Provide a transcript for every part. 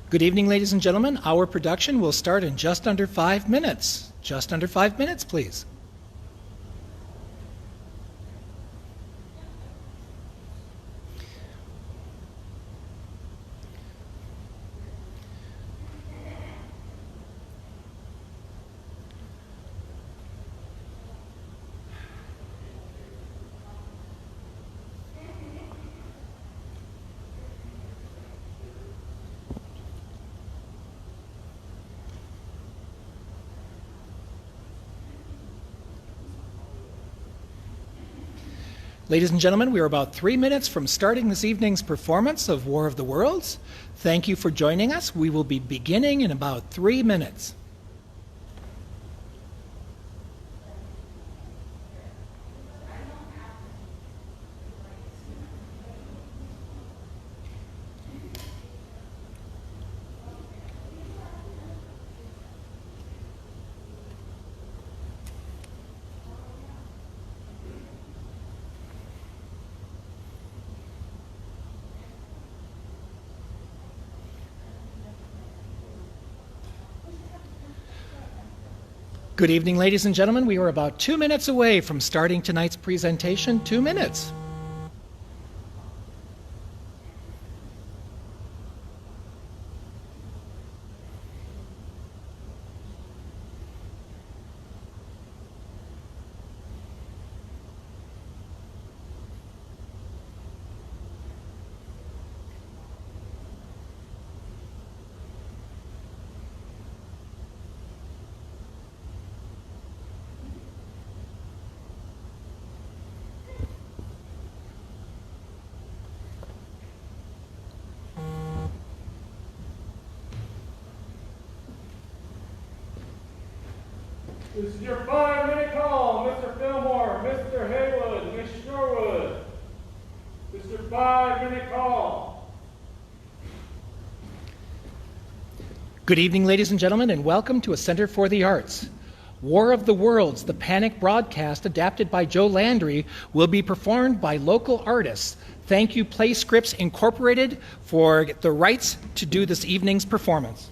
Good evening, ladies and gentlemen. Our production will start in just under 5 minutes. Just under 5 minutes, please. Ladies and gentlemen, we are about 3 minutes from starting this evening's performance of War of the Worlds. Thank you for joining us. We will be beginning in about 3 minutes. Good evening, ladies and gentlemen. We are about 2 minutes away from starting tonight's presentation. 2 minutes. This is your 5-minute call, Mr. Fillmore, Mr. Haywood, Miss Sherwood. This is your 5-minute call. Good evening, ladies and gentlemen, and welcome to a Center for the Arts. War of the Worlds, the Panic broadcast adapted by Joe Landry, will be performed by local artists. Thank you, Play Scripts Incorporated, for the rights to do this evening's performance.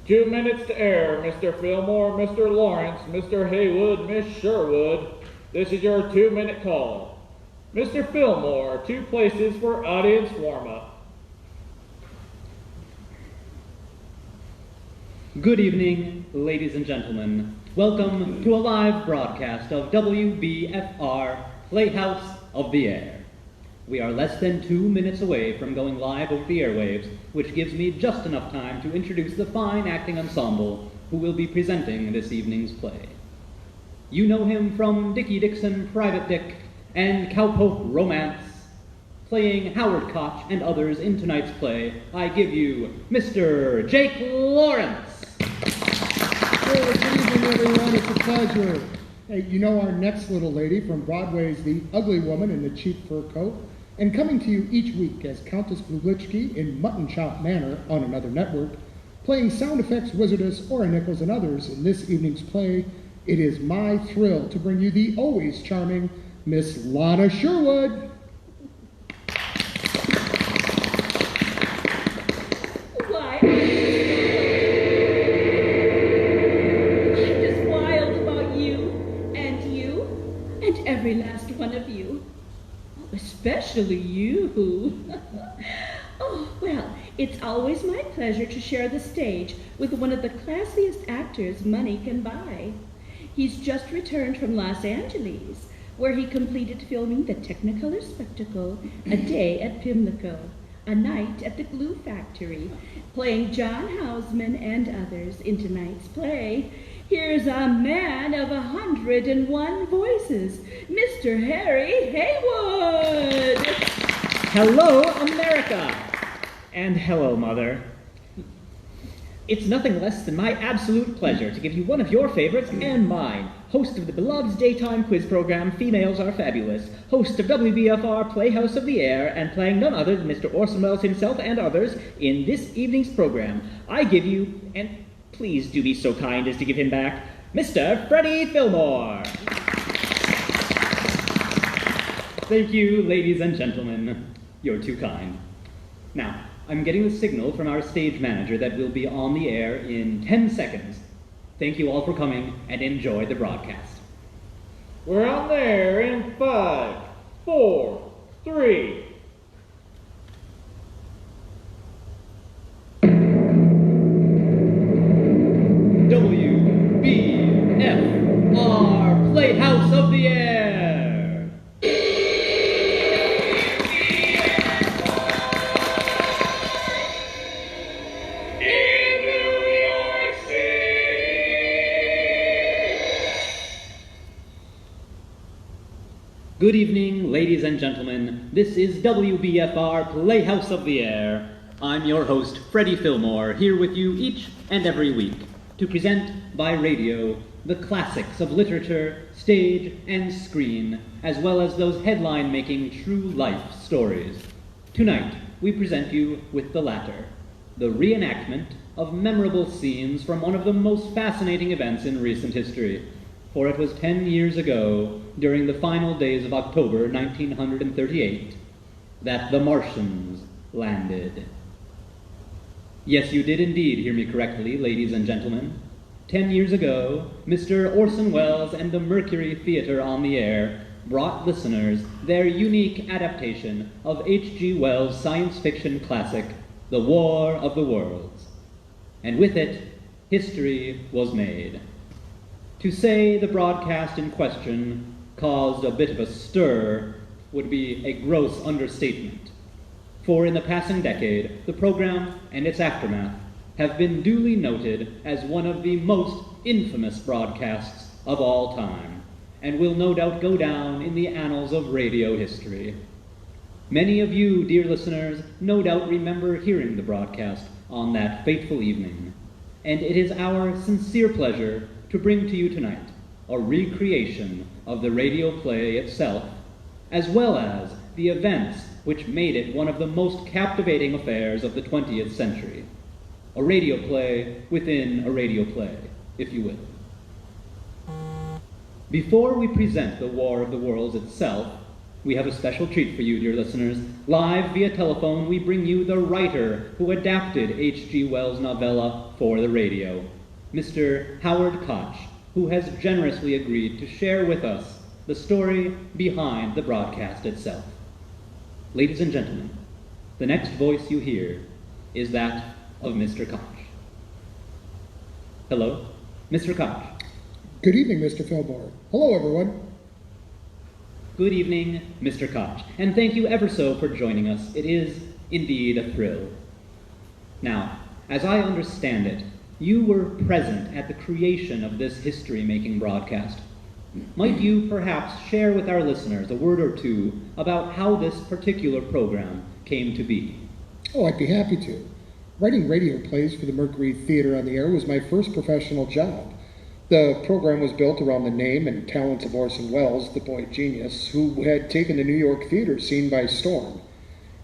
Two minutes to air, Mr. Fillmore, Mr. Lawrence, Mr. Haywood, Miss Sherwood. This is your 2-minute call. Mr. Fillmore, 2 places for audience warm-up. Good evening, ladies and gentlemen. Welcome to a live broadcast of WBFR, Playhouse of the Air. We are less than 2 minutes away from going live over the airwaves, which gives me just enough time to introduce the fine acting ensemble who will be presenting this evening's play. You know him from Dickie Dixon, Private Dick, and Cowpoke Romance. Playing Howard Koch and others in tonight's play, I give you Mr. Jake Lawrence. Hey, good evening, everyone. It's a pleasure. Hey, you know our next little lady from Broadway's The Ugly Woman in the Cheap Fur Coat, and coming to you each week as Countess Blublichki in Mutton Chop Manor on another network, playing sound effects wizardess Ora Nichols and others in this evening's play, it is my thrill to bring you the always charming Miss Lana Sherwood. Why, I'm just wild about you, and every last one of you. Especially you. Oh, well, it's always my pleasure to share the stage with one of the classiest actors money can buy. He's just returned from Los Angeles, where he completed filming the Technicolor spectacle, A Day at Pimlico, A Night at the Glue Factory, playing John Houseman and others in tonight's play. Here's a man of 101 voices, Mr. Harry Haywood. Hello, America. And hello, Mother. It's nothing less than my absolute pleasure to give you one of your favorites and mine, host of the beloved daytime quiz program Females Are Fabulous, host of WBFR Playhouse of the Air, and playing none other than Mr. Orson Welles himself and others in this evening's program. I give you, and please do be so kind as to give him back, Mr. Freddie Fillmore. Thank you, ladies and gentlemen. You're too kind. Now, I'm getting the signal from our stage manager that we'll be on the air in 10 seconds. Thank you all for coming and enjoy the broadcast. We're on the air in 5, 4, 3. WBFR Playhouse of the Air. Good evening, ladies and gentlemen. This is WBFR Playhouse of the Air. I'm your host, Freddie Fillmore, here with you each and every week to present by radio the classics of literature, stage, and screen, as well as those headline-making true-life stories. Tonight, we present you with the latter, the reenactment of memorable scenes from one of the most fascinating events in recent history. For it was 10 years ago, during the final days of October 1938, that the Martians landed. Yes, you did indeed hear me correctly, ladies and gentlemen. 10 years ago, Mr. Orson Welles and the Mercury Theater on the Air brought listeners their unique adaptation of H.G. Wells' science fiction classic, The War of the Worlds. And with it, history was made. To say the broadcast in question caused a bit of a stir would be a gross understatement. For in the passing decade, the program and its aftermath have been duly noted as one of the most infamous broadcasts of all time, and will no doubt go down in the annals of radio history. Many of you, dear listeners, no doubt remember hearing the broadcast on that fateful evening, and it is our sincere pleasure to bring to you tonight a recreation of the radio play itself, as well as the events which made it one of the most captivating affairs of the 20th century. A radio play within a radio play, if you will. Before we present The War of the Worlds itself, we have a special treat for you, dear listeners. Live via telephone, we bring you the writer who adapted H.G. Wells' novella for the radio, Mr. Howard Koch, who has generously agreed to share with us the story behind the broadcast itself. Ladies and gentlemen, the next voice you hear is that of Mr. Koch. Hello, Mr. Koch. Good evening, Mr. Fillmore. Hello, everyone. Good evening, Mr. Koch, and thank you ever so for joining us. It is indeed a thrill. Now, as I understand it, you were present at the creation of this history-making broadcast. Might you perhaps share with our listeners a word or two about how this particular program came to be? Oh, I'd be happy to. Writing radio plays for the Mercury Theater on the Air was my first professional job. The program was built around the name and talents of Orson Welles, the boy genius, who had taken the New York theater scene by storm.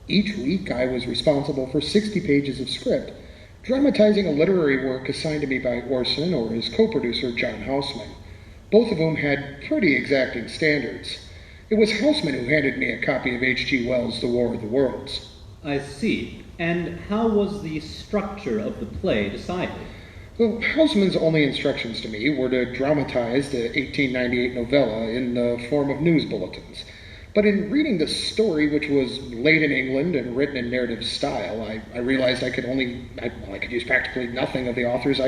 Each week, I was responsible for 60 pages of script, dramatizing a literary work assigned to me by Orson or his co-producer, John Houseman, both of whom had pretty exacting standards. It was Houseman who handed me a copy of H.G. Wells' The War of the Worlds. I see. And how was the structure of the play decided? Well, Houseman's only instructions to me were to dramatize the 1898 novella in the form of news bulletins. But in reading the story, which was laid in England and written in narrative style, I realized I could use practically nothing of the author's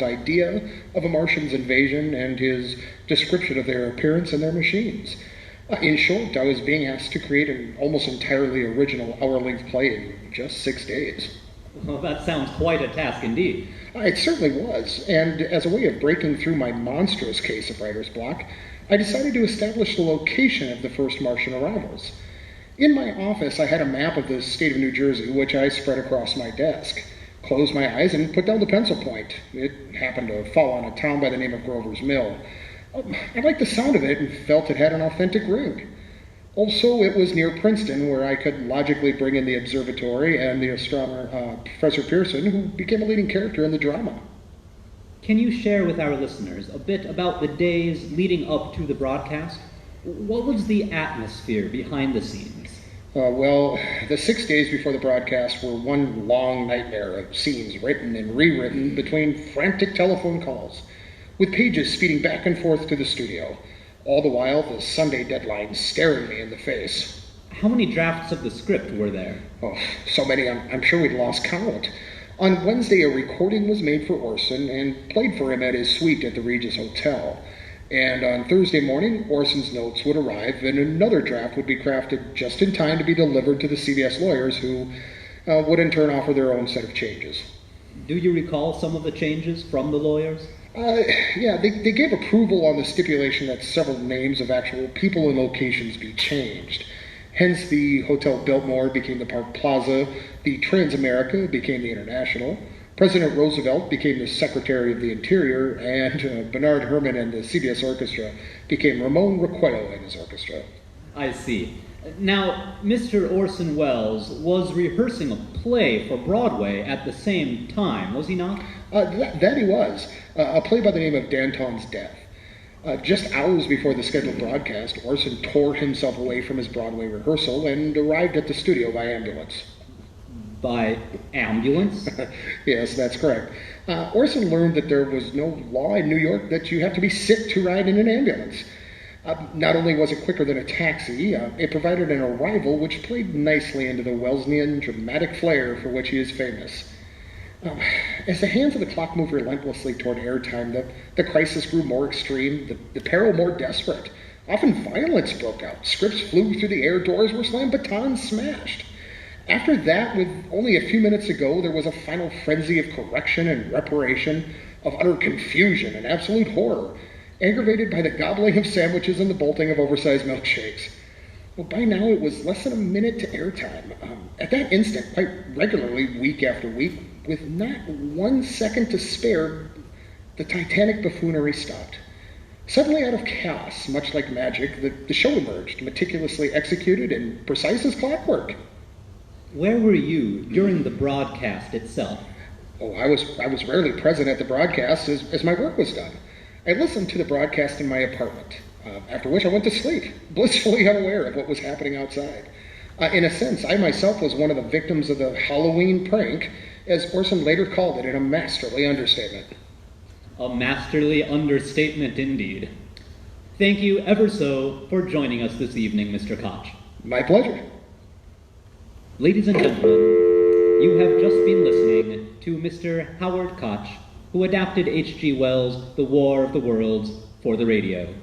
idea of a Martian's invasion and his description of their appearance and their machines. In short, I was being asked to create an almost entirely original hour-length play in just 6 days. Well, that sounds quite a task indeed. It certainly was, and as a way of breaking through my monstrous case of writer's block, I decided to establish the location of the first Martian arrivals. In my office, I had a map of the state of New Jersey, which I spread across my desk. closed my eyes and put down the pencil point. It happened to fall on a town by the name of Grover's Mill. I liked the sound of it and felt it had an authentic ring. Also, it was near Princeton, where I could logically bring in the observatory and the astronomer, Professor Pearson, who became a leading character in the drama. Can you share with our listeners a bit about the days leading up to the broadcast? What was the atmosphere behind the scenes? Well, the 6 days before the broadcast were one long nightmare of scenes written and rewritten between frantic telephone calls, with pages speeding back and forth to the studio, all the while the Sunday deadline staring me in the face. How many drafts of the script were there? Oh, so many, I'm sure we'd lost count. On Wednesday, a recording was made for Orson and played for him at his suite at the Regis Hotel. And on Thursday morning, Orson's notes would arrive, and another draft would be crafted just in time to be delivered to the CBS lawyers, who would in turn offer their own set of changes. Do you recall some of the changes from the lawyers? Yeah, they gave approval on the stipulation that several names of actual people and locations be changed. Hence, the Hotel Biltmore became the Park Plaza, the Transamerica became the International, President Roosevelt became the Secretary of the Interior, and Bernard Herrmann and the CBS Orchestra became Ramon Recuello and his orchestra. I see. Now, Mr. Orson Welles was rehearsing a play for Broadway at the same time, was he not? That he was. A play by the name of Danton's Death. Just hours before the scheduled broadcast, Orson tore himself away from his Broadway rehearsal and arrived at the studio by ambulance. By ambulance? Yes, that's correct. Orson learned that there was no law in New York that you have to be sick to ride in an ambulance. Not only was it quicker than a taxi, it provided an arrival which played nicely into the Wellesian dramatic flair for which he is famous. As the hands of the clock moved relentlessly toward airtime, the crisis grew more extreme, the peril more desperate. Often violence broke out. Scripts flew through the air, doors were slammed, batons smashed. After that, with only a few minutes to go, there was a final frenzy of correction and reparation, of utter confusion and absolute horror, aggravated by the gobbling of sandwiches and the bolting of oversized milkshakes. Well, by now it was less than a minute to airtime. At that instant, quite regularly, week after week, with not 1 second to spare, the Titanic buffoonery stopped. Suddenly out of chaos, much like magic, the show emerged, meticulously executed and precise as clockwork. Where were you during the broadcast itself? Oh, I was rarely present at the broadcast as my work was done. I listened to the broadcast in my apartment, after which I went to sleep, blissfully unaware of what was happening outside. In a sense, I myself was one of the victims of the Halloween prank, as Orson later called it in a masterly understatement. A masterly understatement indeed. Thank you ever so for joining us this evening, Mr. Koch. My pleasure. Ladies and gentlemen, you have just been listening to Mr. Howard Koch, who adapted H.G. Wells' The War of the Worlds for the radio.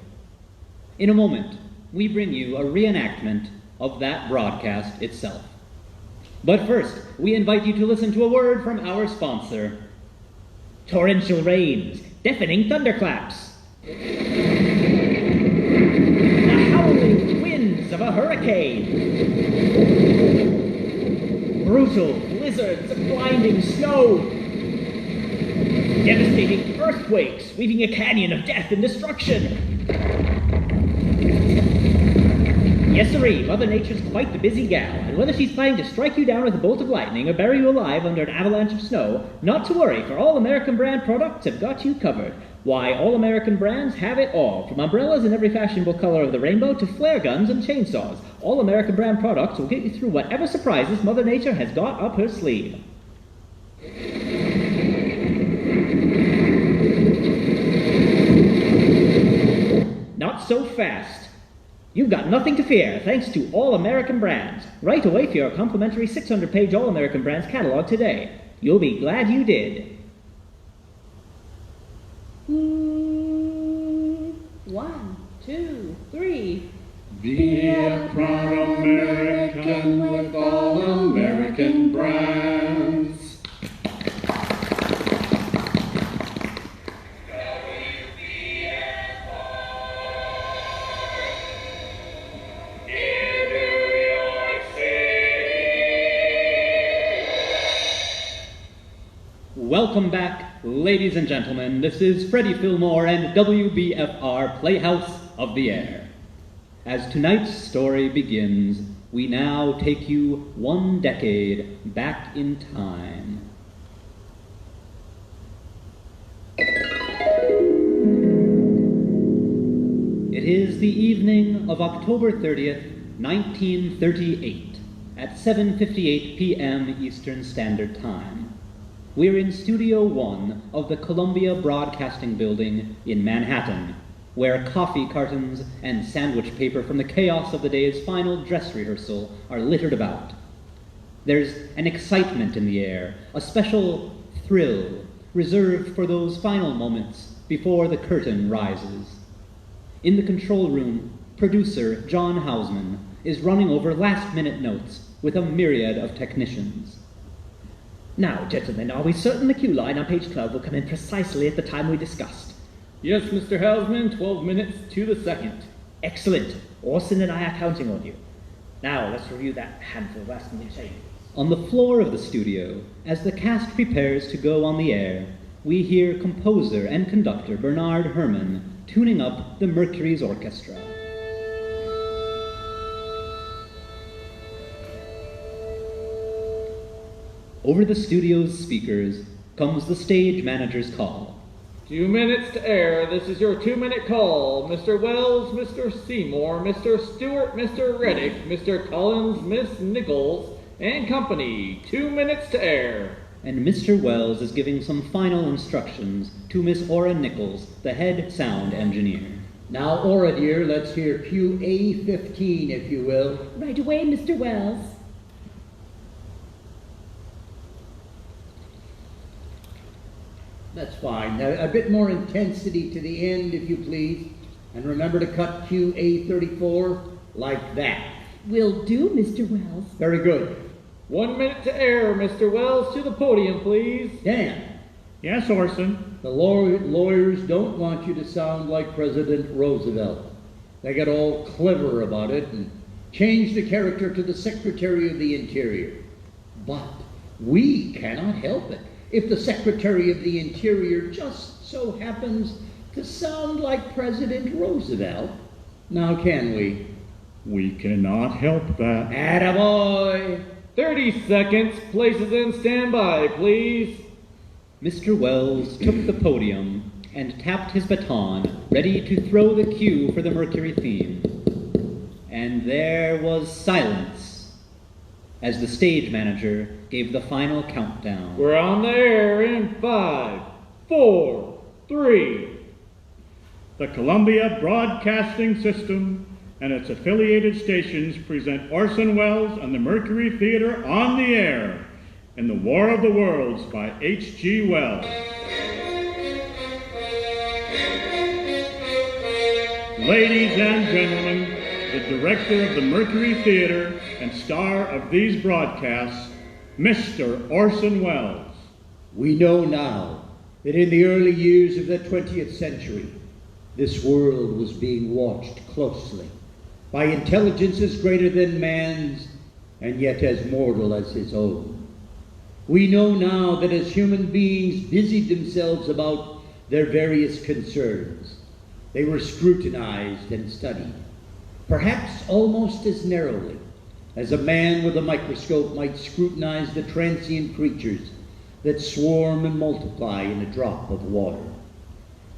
In a moment, we bring you a reenactment of that broadcast itself. But first, we invite you to listen to a word from our sponsor. Torrential rains, deafening thunderclaps, the howling winds of a hurricane, brutal blizzards of blinding snow, devastating earthquakes weaving a canyon of death and destruction. Yes, sirree, Mother Nature's quite the busy gal, and whether she's planning to strike you down with a bolt of lightning or bury you alive under an avalanche of snow, not to worry, for All American brand products have got you covered. Why, All American brands have it all, from umbrellas in every fashionable color of the rainbow to flare guns and chainsaws. All American brand products will get you through whatever surprises Mother Nature has got up her sleeve. Not so fast. You've got nothing to fear, thanks to All American Brands. Write away for your complimentary 600-page All American Brands catalog today. You'll be glad you did. 1, 2, 3. Be a proud American with All American Brands. Welcome back, ladies and gentlemen. This is Freddie Fillmore and WBFR Playhouse of the Air. As tonight's story begins, we now take you 1 decade back in time. It is the evening of October 30th, 1938, at 7:58 p.m. Eastern Standard Time. We're in Studio 1 of the Columbia Broadcasting Building in Manhattan, where coffee cartons and sandwich paper from the chaos of the day's final dress rehearsal are littered about. There's an excitement in the air, a special thrill reserved for those final moments before the curtain rises. In the control room, producer John Hausman is running over last-minute notes with a myriad of technicians. Now, gentlemen, are we certain the queue line on page 12 will come in precisely at the time we discussed? Yes, Mr. Hausman, 12 minutes to the second. Excellent. Orson and I are counting on you. Now, let's review that handful of last-minute changes. On the floor of the studio, as the cast prepares to go on the air, we hear composer and conductor Bernard Herrmann tuning up the Mercury's orchestra. Over the studio's speakers comes the stage manager's call. 2 minutes to air. This is your 2-minute call. Mr. Wells, Mr. Seymour, Mr. Stewart, Mr. Reddick, Mr. Collins, Miss Nichols, and company. 2 minutes to air. And Mr. Wells is giving some final instructions to Miss Ora Nichols, the head sound engineer. Now, Ora, dear, let's hear cue A15, if you will. Right away, Mr. Wells. That's fine. Now, a bit more intensity to the end, if you please. And remember to cut cue A34 like that. Will do, Mr. Wells. Very good. 1 minute to air. Mr. Wells, to the podium, please. Dan, Yes, Orson. the lawyers don't want you to sound like President Roosevelt. They get all clever about it and change the character to the Secretary of the Interior. But we cannot help it if the Secretary of the Interior just so happens to sound like President Roosevelt. Now, can we? We cannot help that. Attaboy! 30 seconds. Places in standby, please. Mr. Wells took the podium and tapped his baton, ready to throw the cue for the Mercury theme. And there was silence as the stage manager gave the final countdown. We're on the air in 5, 4, 3. The Columbia Broadcasting System and its affiliated stations present Orson Welles and the Mercury Theater on the air in The War of the Worlds by H.G. Wells. Ladies and gentlemen, the director of the Mercury Theater and star of these broadcasts, Mr. Orson Welles. We know now that in the early years of the 20th century, this world was being watched closely by intelligences greater than man's and yet as mortal as his own. We know now that as human beings busied themselves about their various concerns, they were scrutinized and studied, perhaps almost as narrowly as a man with a microscope might scrutinize the transient creatures that swarm and multiply in a drop of water.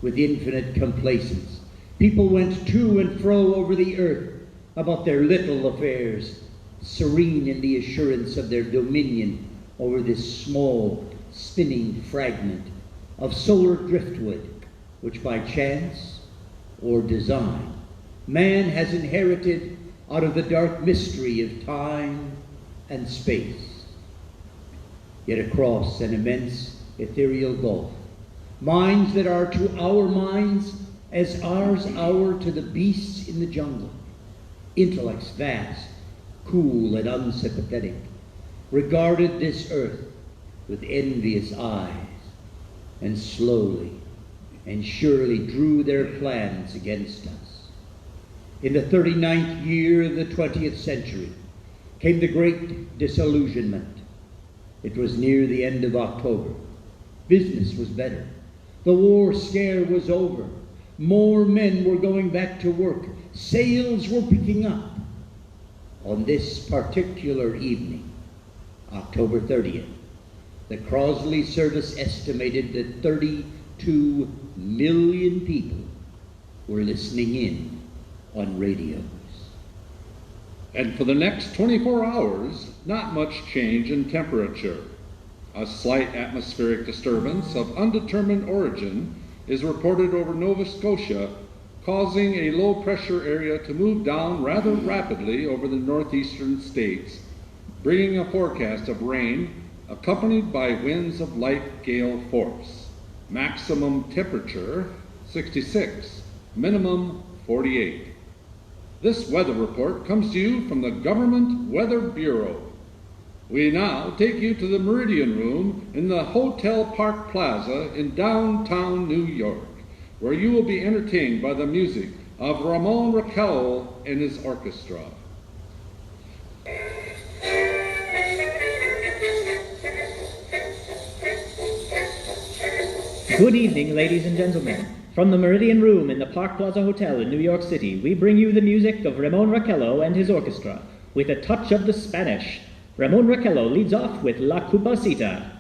With infinite complacence, people went to and fro over the earth about their little affairs, serene in the assurance of their dominion over this small, spinning fragment of solar driftwood, which by chance or design man has inherited out of the dark mystery of time and space. Yet across an immense ethereal gulf, minds that are to our minds as ours are to the beasts in the jungle, intellects vast, cool, and unsympathetic, regarded this earth with envious eyes, and slowly and surely drew their plans against us. In the 39th year of the 20th century came the great disillusionment. It was near the end of October, Business was better. The war scare was over. More men were going back to work. Sales were picking up. On this particular evening, October 30th, the Crosley service estimated that 32 million people were listening in on radios. And for the next 24 hours, not much change in temperature. A slight atmospheric disturbance of undetermined origin is reported over Nova Scotia, causing a low-pressure area to move down rather rapidly over the northeastern states, bringing a forecast of rain accompanied by winds of light gale force. Maximum temperature 66, minimum 48. This weather report comes to you from the Government Weather Bureau. We now take you to the Meridian Room in the Hotel Park Plaza in downtown New York, where you will be entertained by the music of Ramon Raquel and his orchestra. Good evening, ladies and gentlemen. From the Meridian Room in the Park Plaza Hotel in New York City, we bring you the music of Ramon Raquel and his orchestra, with a touch of the Spanish. Ramon Raquel leads off with La Cupacita.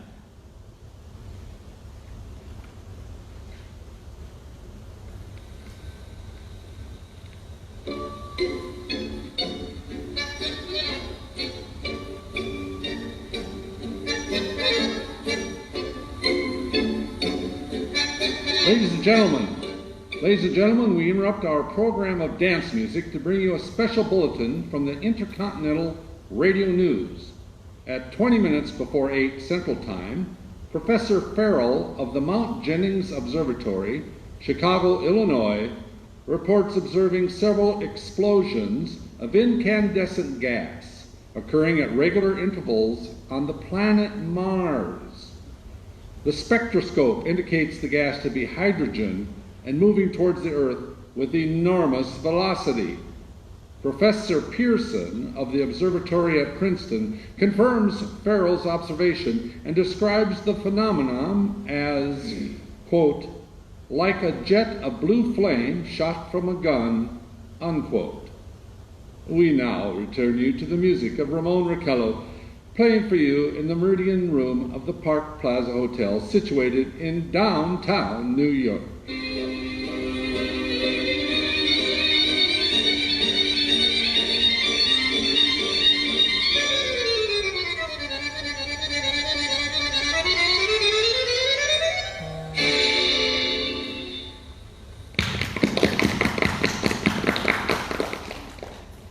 Ladies and gentlemen, we interrupt our program of dance music to bring you a special bulletin from the Intercontinental Radio News. At 20 minutes before 8 Central Time, Professor Farrell of the Mount Jennings Observatory, Chicago, Illinois, reports observing several explosions of incandescent gas occurring at regular intervals on the planet Mars. The spectroscope indicates the gas to be hydrogen and moving towards the Earth with enormous velocity. Professor Pearson of the observatory at Princeton confirms Farrell's observation and describes the phenomenon as, quote, like a jet of blue flame shot from a gun, unquote. We now return you to the music of Ramon Raquel, playing for you in the Meridian Room of the Park Plaza Hotel, situated in downtown New York.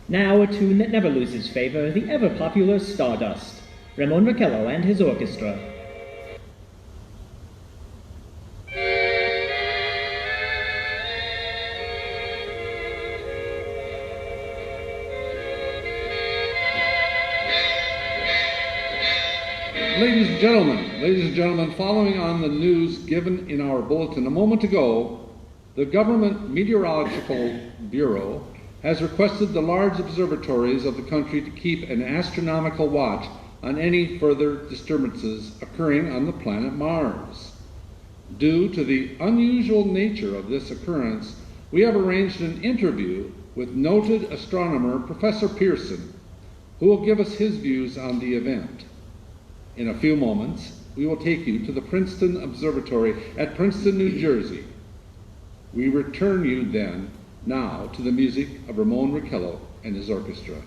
Now a tune that never loses favor, the ever-popular Stardust, Ramon Raquel and his orchestra. Ladies and gentlemen, following on the news given in our bulletin a moment ago, the Government Meteorological Bureau has requested the large observatories of the country to keep an astronomical watch on any further disturbances occurring on the planet Mars. Due to the unusual nature of this occurrence, we have arranged an interview with noted astronomer Professor Pearson, who will give us his views on the event. In a few moments, we will take you to the Princeton Observatory at Princeton, New Jersey. We return you then now to the music of Ramon Raquel and his orchestra.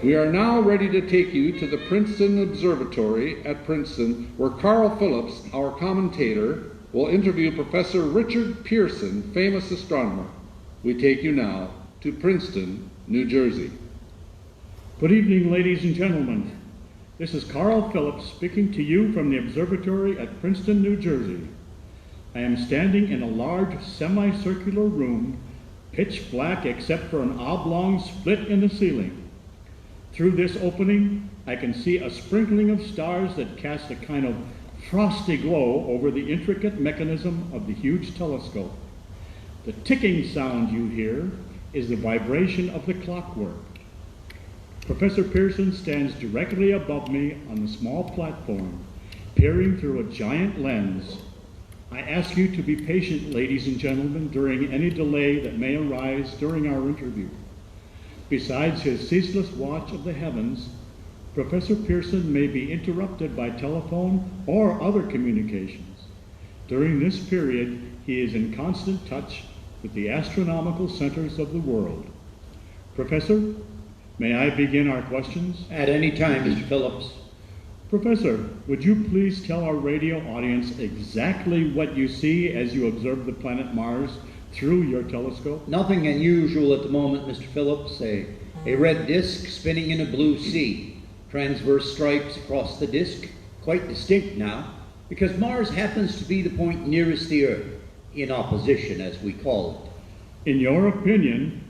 We are now ready to take you to the Princeton Observatory at Princeton, where Carl Phillips, our commentator, will interview Professor Richard Pearson, famous astronomer. We take you now to Princeton, New Jersey. Good evening, ladies and gentlemen. This is Carl Phillips speaking to you from the observatory at Princeton, New Jersey. I am standing in a large semicircular room, pitch black except for an oblong split in the ceiling. Through this opening, I can see a sprinkling of stars that cast a kind of frosty glow over the intricate mechanism of the huge telescope. The ticking sound you hear is the vibration of the clockwork. Professor Pearson stands directly above me on the small platform, peering through a giant lens. I ask you to be patient, ladies and gentlemen, during any delay that may arise during our interview. Besides his ceaseless watch of the heavens, Professor Pearson may be interrupted by telephone or other communications. During this period, he is in constant touch with the astronomical centers of the world. Professor, may I begin our questions? At any time, Mr. Phillips. Professor, would you please tell our radio audience exactly what you see as you observe the planet Mars through your telescope? Nothing unusual at the moment, Mr. Phillips. A red disk spinning in a blue sea. Transverse stripes across the disk, quite distinct now, because Mars happens to be the point nearest the Earth, in opposition, as we call it. In your opinion,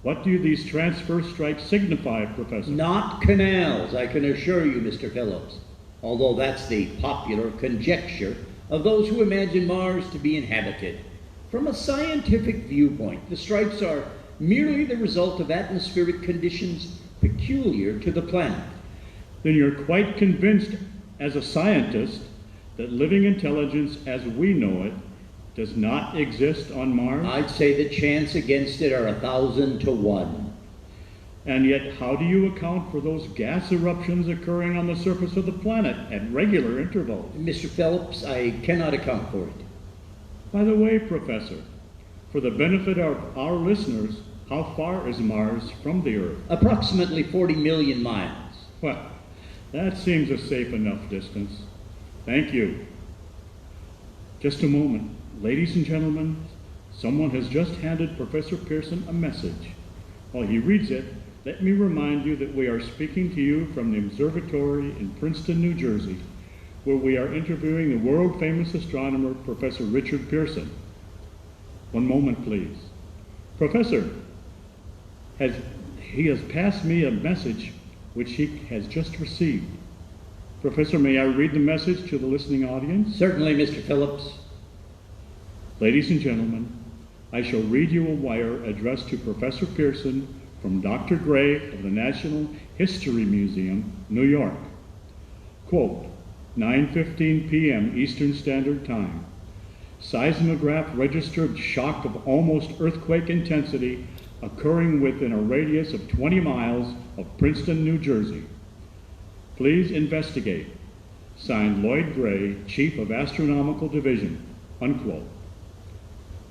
what do these transverse stripes signify, Professor? Not canals, I can assure you, Mr. Phillips, although that's the popular conjecture of those who imagine Mars to be inhabited. From a scientific viewpoint, the stripes are merely the result of atmospheric conditions peculiar to the planet. Then you're quite convinced, as a scientist, that living intelligence as we know it does not exist on Mars? I'd say the chance against it are 1,000 to 1. And yet, how do you account for those gas eruptions occurring on the surface of the planet at regular intervals? Mr. Phillips, I cannot account for it. By the way, Professor, for the benefit of our listeners, how far is Mars from the Earth? Approximately 40 million miles. Well, that seems a safe enough distance. Thank you. Just a moment. Ladies and gentlemen, someone has just handed Professor Pearson a message. While he reads it, let me remind you that we are speaking to you from the observatory in Princeton, New Jersey, where we are interviewing the world-famous astronomer, Professor Richard Pearson. One moment, please. Professor, he has passed me a message which he has just received. Professor, may I read the message to the listening audience? Certainly, Mr. Phillips. Ladies and gentlemen, I shall read you a wire addressed to Professor Pearson from Dr. Gray of the National History Museum, New York. Quote, 9:15 p.m. Eastern Standard Time. Seismograph registered shock of almost earthquake intensity occurring within a radius of 20 miles of Princeton, New Jersey. Please investigate. Signed, Lloyd Gray, Chief of Astronomical Division, unquote.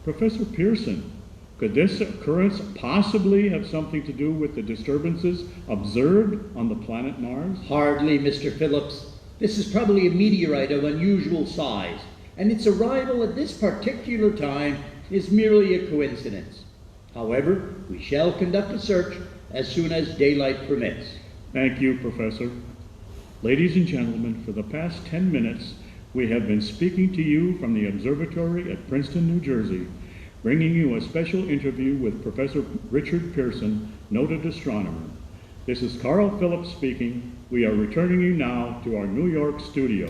Professor Pearson, could this occurrence possibly have something to do with the disturbances observed on the planet Mars? Hardly, Mr. Phillips. This is probably a meteorite of unusual size, and its arrival at this particular time is merely a coincidence. However, we shall conduct a search as soon as daylight permits. Thank you, Professor. Ladies and gentlemen, for the past 10 minutes, we have been speaking to you from the observatory at Princeton, New Jersey, bringing you a special interview with Professor Richard Pearson, noted astronomer. This is Carl Phillips speaking. We are returning you now to our New York studio.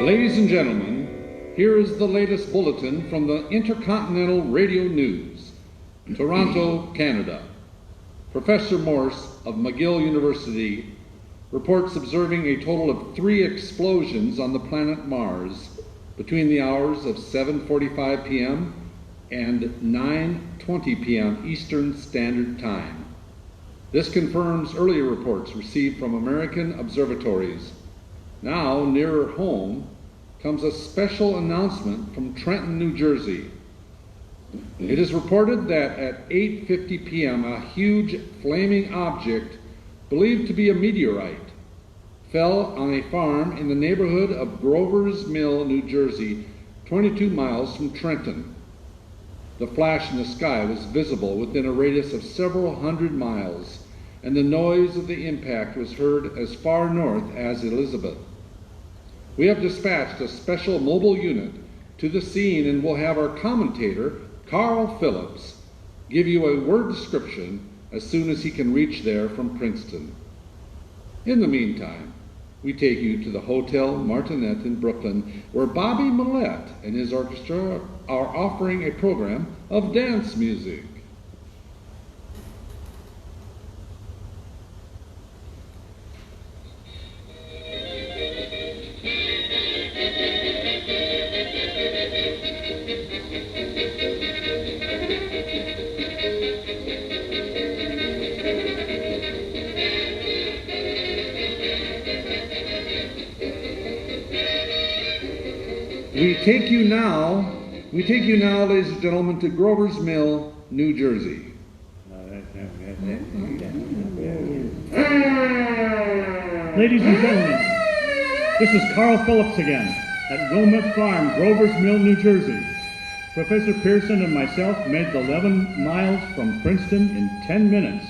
Ladies and gentlemen, here is the latest bulletin from the Intercontinental Radio News, Toronto, Canada. Professor Morse of McGill University reports observing a total of 3 explosions on the planet Mars between the hours of 7:45 p.m. and 9:20 p.m. Eastern Standard Time. This confirms earlier reports received from American observatories. Now, nearer home, comes a special announcement from Trenton, New Jersey. It is reported that at 8:50 p.m. a huge flaming object, believed to be a meteorite, fell on a farm in the neighborhood of Grover's Mill, New Jersey, 22 miles from Trenton. The flash in the sky was visible within a radius of several hundred miles, and the noise of the impact was heard as far north as Elizabeth. We have dispatched a special mobile unit to the scene and will have our commentator, Carl Phillips, give you a word description as soon as he can reach there from Princeton. In the meantime, we take you to the Hotel Martinet in Brooklyn, where Bobby Millette and his orchestra are offering a program of dance music. We take you now, ladies and gentlemen, to Grover's Mill, New Jersey. Ladies and gentlemen, this is Carl Phillips again at Wilmette Farm, Grover's Mill, New Jersey. Professor Pearson and myself made the 11 miles from Princeton in 10 minutes.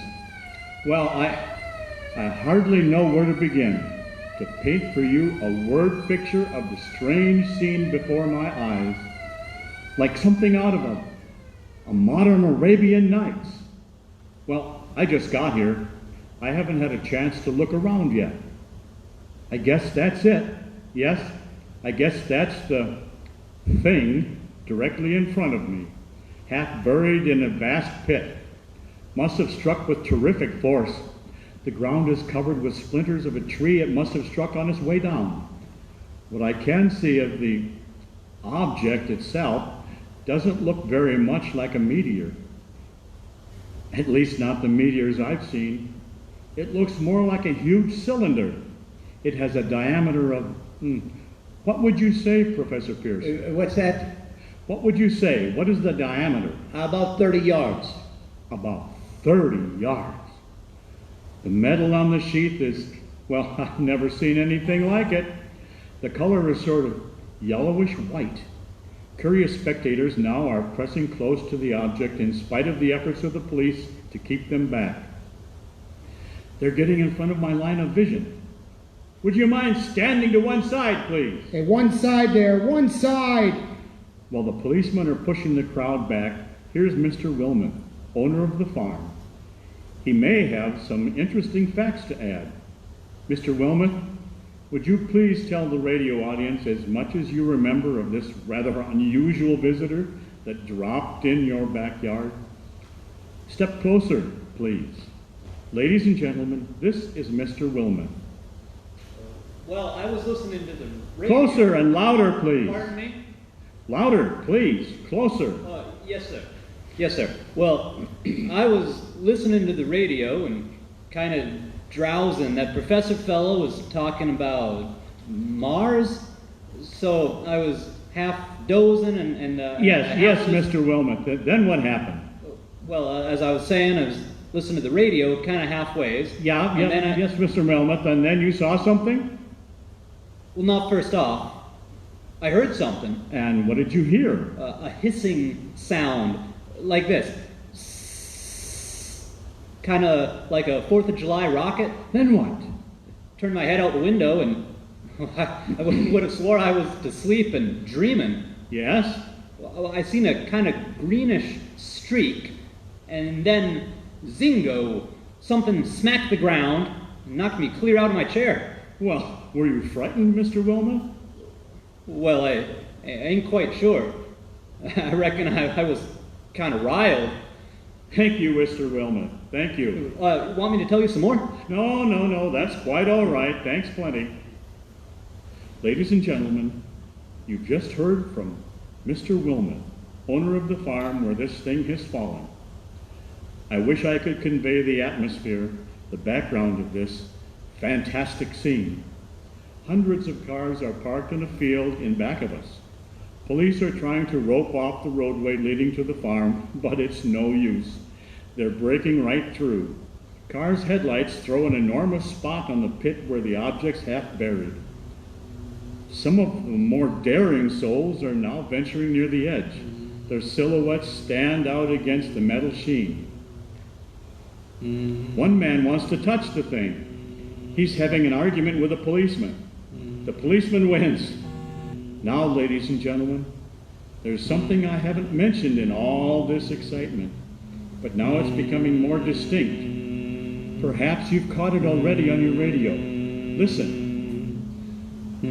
Well, I hardly know where to begin to paint for you a word picture of the strange scene before my eyes, like something out of a modern Arabian Nights. Well, I just got here. I haven't had a chance to look around yet. I guess that's it. Yes, I guess that's the thing directly in front of me, half buried in a vast pit. Must have struck with terrific force. The ground is covered with splinters of a tree it must have struck on its way down. What I can see of the object itself doesn't look very much like a meteor. At least not the meteors I've seen. It looks more like a huge cylinder. It has a diameter of, what would you say, Professor Pearson? What's that? What would you say? What is the diameter? About 30 yards. About 30 yards. The metal on the sheath is, well, I've never seen anything like it. The color is sort of yellowish white. Curious spectators now are pressing close to the object in spite of the efforts of the police to keep them back. They're getting in front of my line of vision. Would you mind standing to one side, please? Hey, one side there, one side! While the policemen are pushing the crowd back, here's Mr. Wilmot, owner of the farm. He may have some interesting facts to add. Mr. Wilmot, would you please tell the radio audience as much as you remember of this rather unusual visitor that dropped in your backyard? Step closer, please. Ladies and gentlemen, this is Mr. Wilmot. Well, I was listening to the radio. Closer and louder, please. Pardon me? Louder, please. Closer. Yes, sir. Yes, sir. Well, I was listening to the radio and kind of drowsing. That professor fellow was talking about Mars, so I was half dozing and Yes, Mr. Wilmot. Then what happened? Well, as I was saying, I was listening to the radio kind of halfways. Yes, Mr. Wilmot. And then you saw something? Well, not first off. I heard something. And what did you hear? A hissing sound. Like this. Kind of like a 4th of July rocket. Then what? Turned my head out the window and I would have swore I was to sleep and dreaming. Yes? Well, I seen a kind of greenish streak and then zingo, something smacked the ground and knocked me clear out of my chair. Well, were you frightened, Mr. Wilmot? Well, I ain't quite sure. I reckon I was kind of riled. Thank you, Mr. Wilmot. Thank you. Want me to tell you some more? No, that's quite all right. Thanks plenty. Ladies and gentlemen, you've just heard from Mr. Wilmot, owner of the farm where this thing has fallen. I wish I could convey the atmosphere, the background of this fantastic scene. Hundreds of cars are parked in a field in back of us. Police are trying to rope off the roadway leading to the farm, but it's no use. They're breaking right through. Cars' headlights throw an enormous spot on the pit where the object's half buried. Some of the more daring souls are now venturing near the edge. Their silhouettes stand out against the metal sheen. One man wants to touch the thing. He's having an argument with a policeman. The policeman wins. Now, ladies and gentlemen, there's something I haven't mentioned in all this excitement, but now it's becoming more distinct. Perhaps you've caught it already on your radio. Listen. Do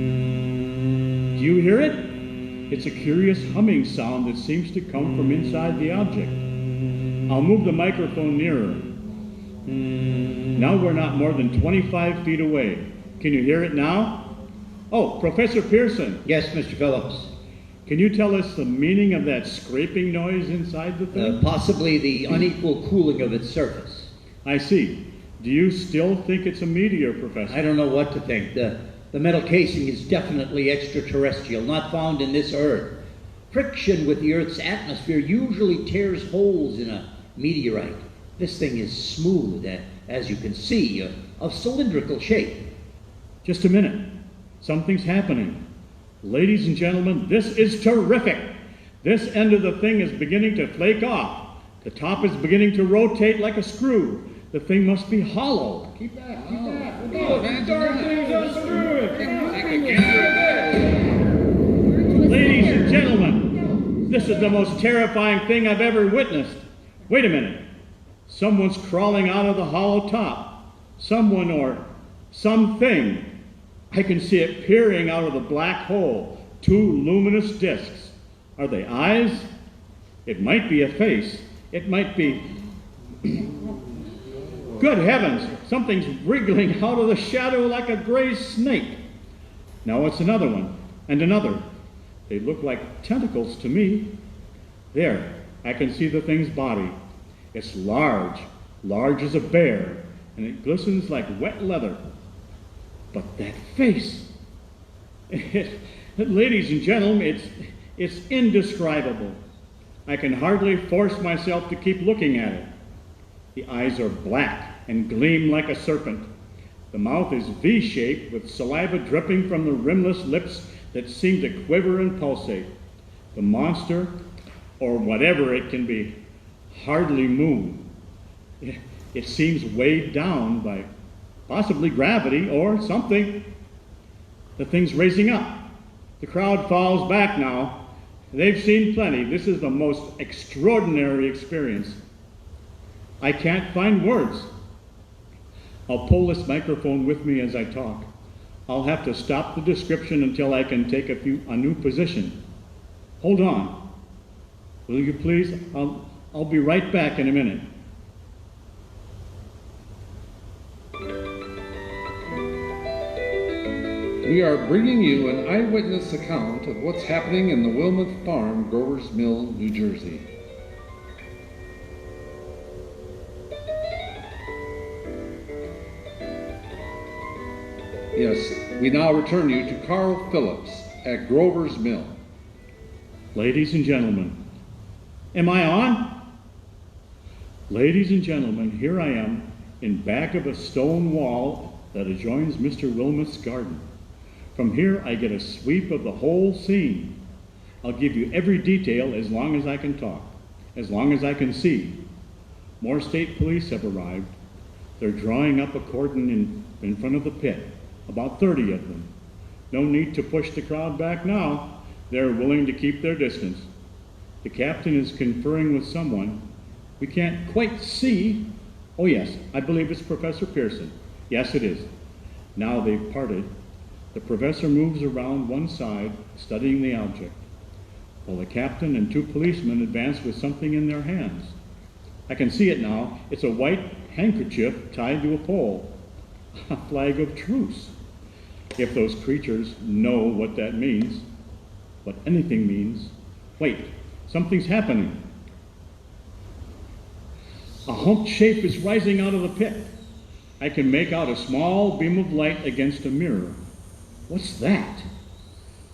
you hear it? It's a curious humming sound that seems to come from inside the object. I'll move the microphone nearer. Now we're not more than 25 feet away. Can you hear it now? Oh, Professor Pearson. Yes, Mr. Phillips. Can you tell us the meaning of that scraping noise inside the thing? Possibly the unequal cooling of its surface. I see. Do you still think it's a meteor, Professor? I don't know what to think. The metal casing is definitely extraterrestrial, not found in this Earth. Friction with the Earth's atmosphere usually tears holes in a meteorite. This thing is smooth, as you can see, of cylindrical shape. Just a minute. Something's happening. Ladies and gentlemen, this is terrific. This end of the thing is beginning to flake off. The top is beginning to rotate like a screw. The thing must be hollow. Keep that. Ladies and gentlemen, this is the most terrifying thing I've ever witnessed. Wait a minute. Someone's crawling out of the hollow top. Someone or something. I can see it peering out of the black hole. Two luminous discs. Are they eyes? It might be a face. It might be... Good heavens! Something's wriggling out of the shadow like a gray snake. Now it's another one, and another. They look like tentacles to me. There, I can see the thing's body. It's large as a bear, and it glistens like wet leather. But that face, ladies and gentlemen, it's indescribable. I can hardly force myself to keep looking at it. The eyes are black and gleam like a serpent. The mouth is V-shaped with saliva dripping from the rimless lips that seem to quiver and pulsate. The monster, or whatever it can be, hardly move. It seems weighed down by possibly gravity or something. The thing's raising up. The crowd falls back now. They've seen plenty. This is the most extraordinary experience. I can't find words. I'll pull this microphone with me as I talk. I'll have to stop the description until I can take a new position. Hold on. Will you please? I'll be right back in a minute. We are bringing you an eyewitness account of what's happening in the Wilmouth Farm, Grover's Mill, New Jersey. Yes, we now return you to Carl Phillips at Grover's Mill. Ladies and gentlemen, am I on? Ladies and gentlemen, here I am in back of a stone wall that adjoins Mr. Wilmouth's garden. From here, I get a sweep of the whole scene. I'll give you every detail as long as I can talk, as long as I can see. More state police have arrived. They're drawing up a cordon in front of the pit, about 30 of them. No need to push the crowd back now. They're willing to keep their distance. The captain is conferring with someone. We can't quite see. Oh yes, I believe it's Professor Pearson. Yes, it is. Now they've parted. The professor moves around one side, studying the object, while the captain and two policemen advance with something in their hands. I can see it now. It's a white handkerchief tied to a pole, a flag of truce. If those creatures know what that means, what anything means. Wait, something's happening. A humped shape is rising out of the pit. I can make out a small beam of light against a mirror. What's that?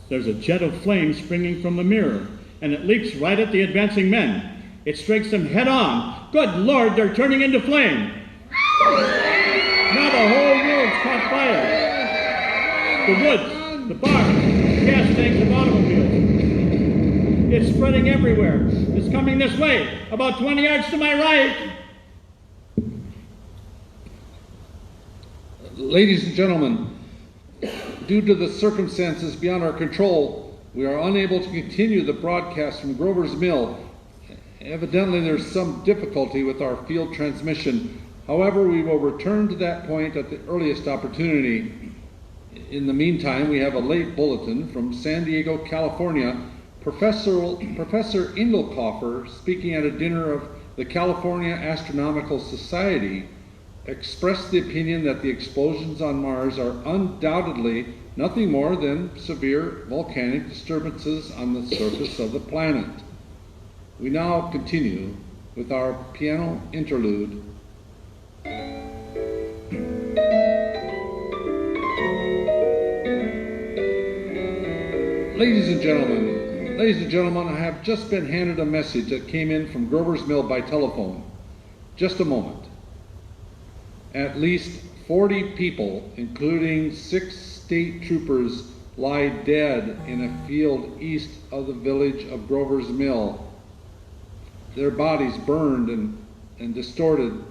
There's a jet of flame springing from the mirror, and it leaps right at the advancing men. It strikes them head on. Good Lord, they're turning into flame. Now the whole world's caught fire. The woods, the barns, the gas tanks of automobiles. It's spreading everywhere. It's coming this way, about 20 yards to my right. Ladies and gentlemen, due to the circumstances beyond our control, we are unable to continue the broadcast from Grover's Mill. Evidently, there's some difficulty with our field transmission. However, we will return to that point at the earliest opportunity. In the meantime, we have a late bulletin from San Diego, California. Professor Engelkoffer, speaking at a dinner of the California Astronomical Society, expressed the opinion that the explosions on Mars are undoubtedly nothing more than severe volcanic disturbances on the surface of the planet. We now continue with our piano interlude. Ladies and gentlemen, I have just been handed a message that came in from Grover's Mill by telephone. Just a moment. At least 40 people, including 6 state troopers, lie dead in a field east of the village of Grover's Mill. Their bodies burned and distorted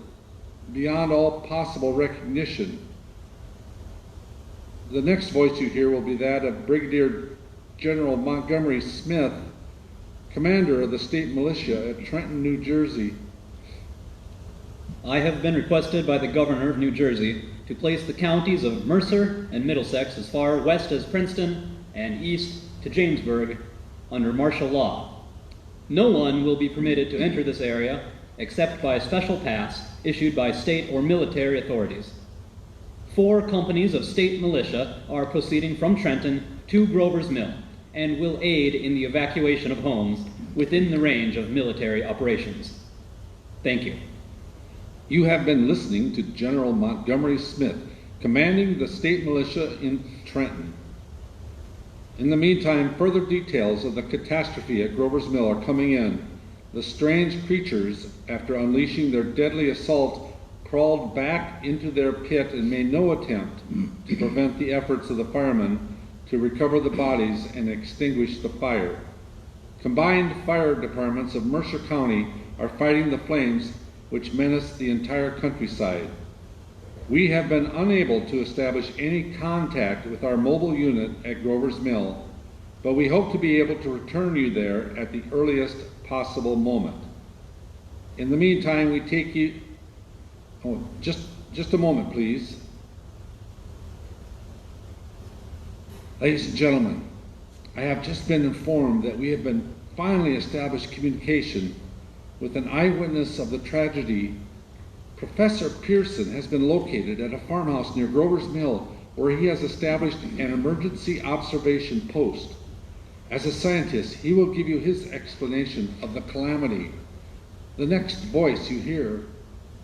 beyond all possible recognition. The next voice you hear will be that of Brigadier General Montgomery Smith, commander of the state militia at Trenton, New Jersey. I have been requested by the governor of New Jersey to place the counties of Mercer and Middlesex as far west as Princeton and east to Jamesburg under martial law. No one will be permitted to enter this area except by a special pass issued by state or military authorities. 4 companies of state militia are proceeding from Trenton to Grover's Mill and will aid in the evacuation of homes within the range of military operations. Thank you. You have been listening to General Montgomery Smith, commanding the state militia in Trenton. In the meantime, further details of the catastrophe at Grover's Mill are coming in. The strange creatures, after unleashing their deadly assault, crawled back into their pit and made no attempt to prevent the efforts of the firemen to recover the bodies and extinguish the fire. Combined fire departments of Mercer County are fighting the flames which menace the entire countryside. We have been unable to establish any contact with our mobile unit at Grover's Mill, but we hope to be able to return you there at the earliest possible moment. In the meantime, we take you... Oh, just a moment, please. Ladies and gentlemen, I have just been informed that we have been finally established communication with an eyewitness of the tragedy. Professor Pearson has been located at a farmhouse near Grover's Mill where he has established an emergency observation post. As a scientist, he will give you his explanation of the calamity. The next voice you hear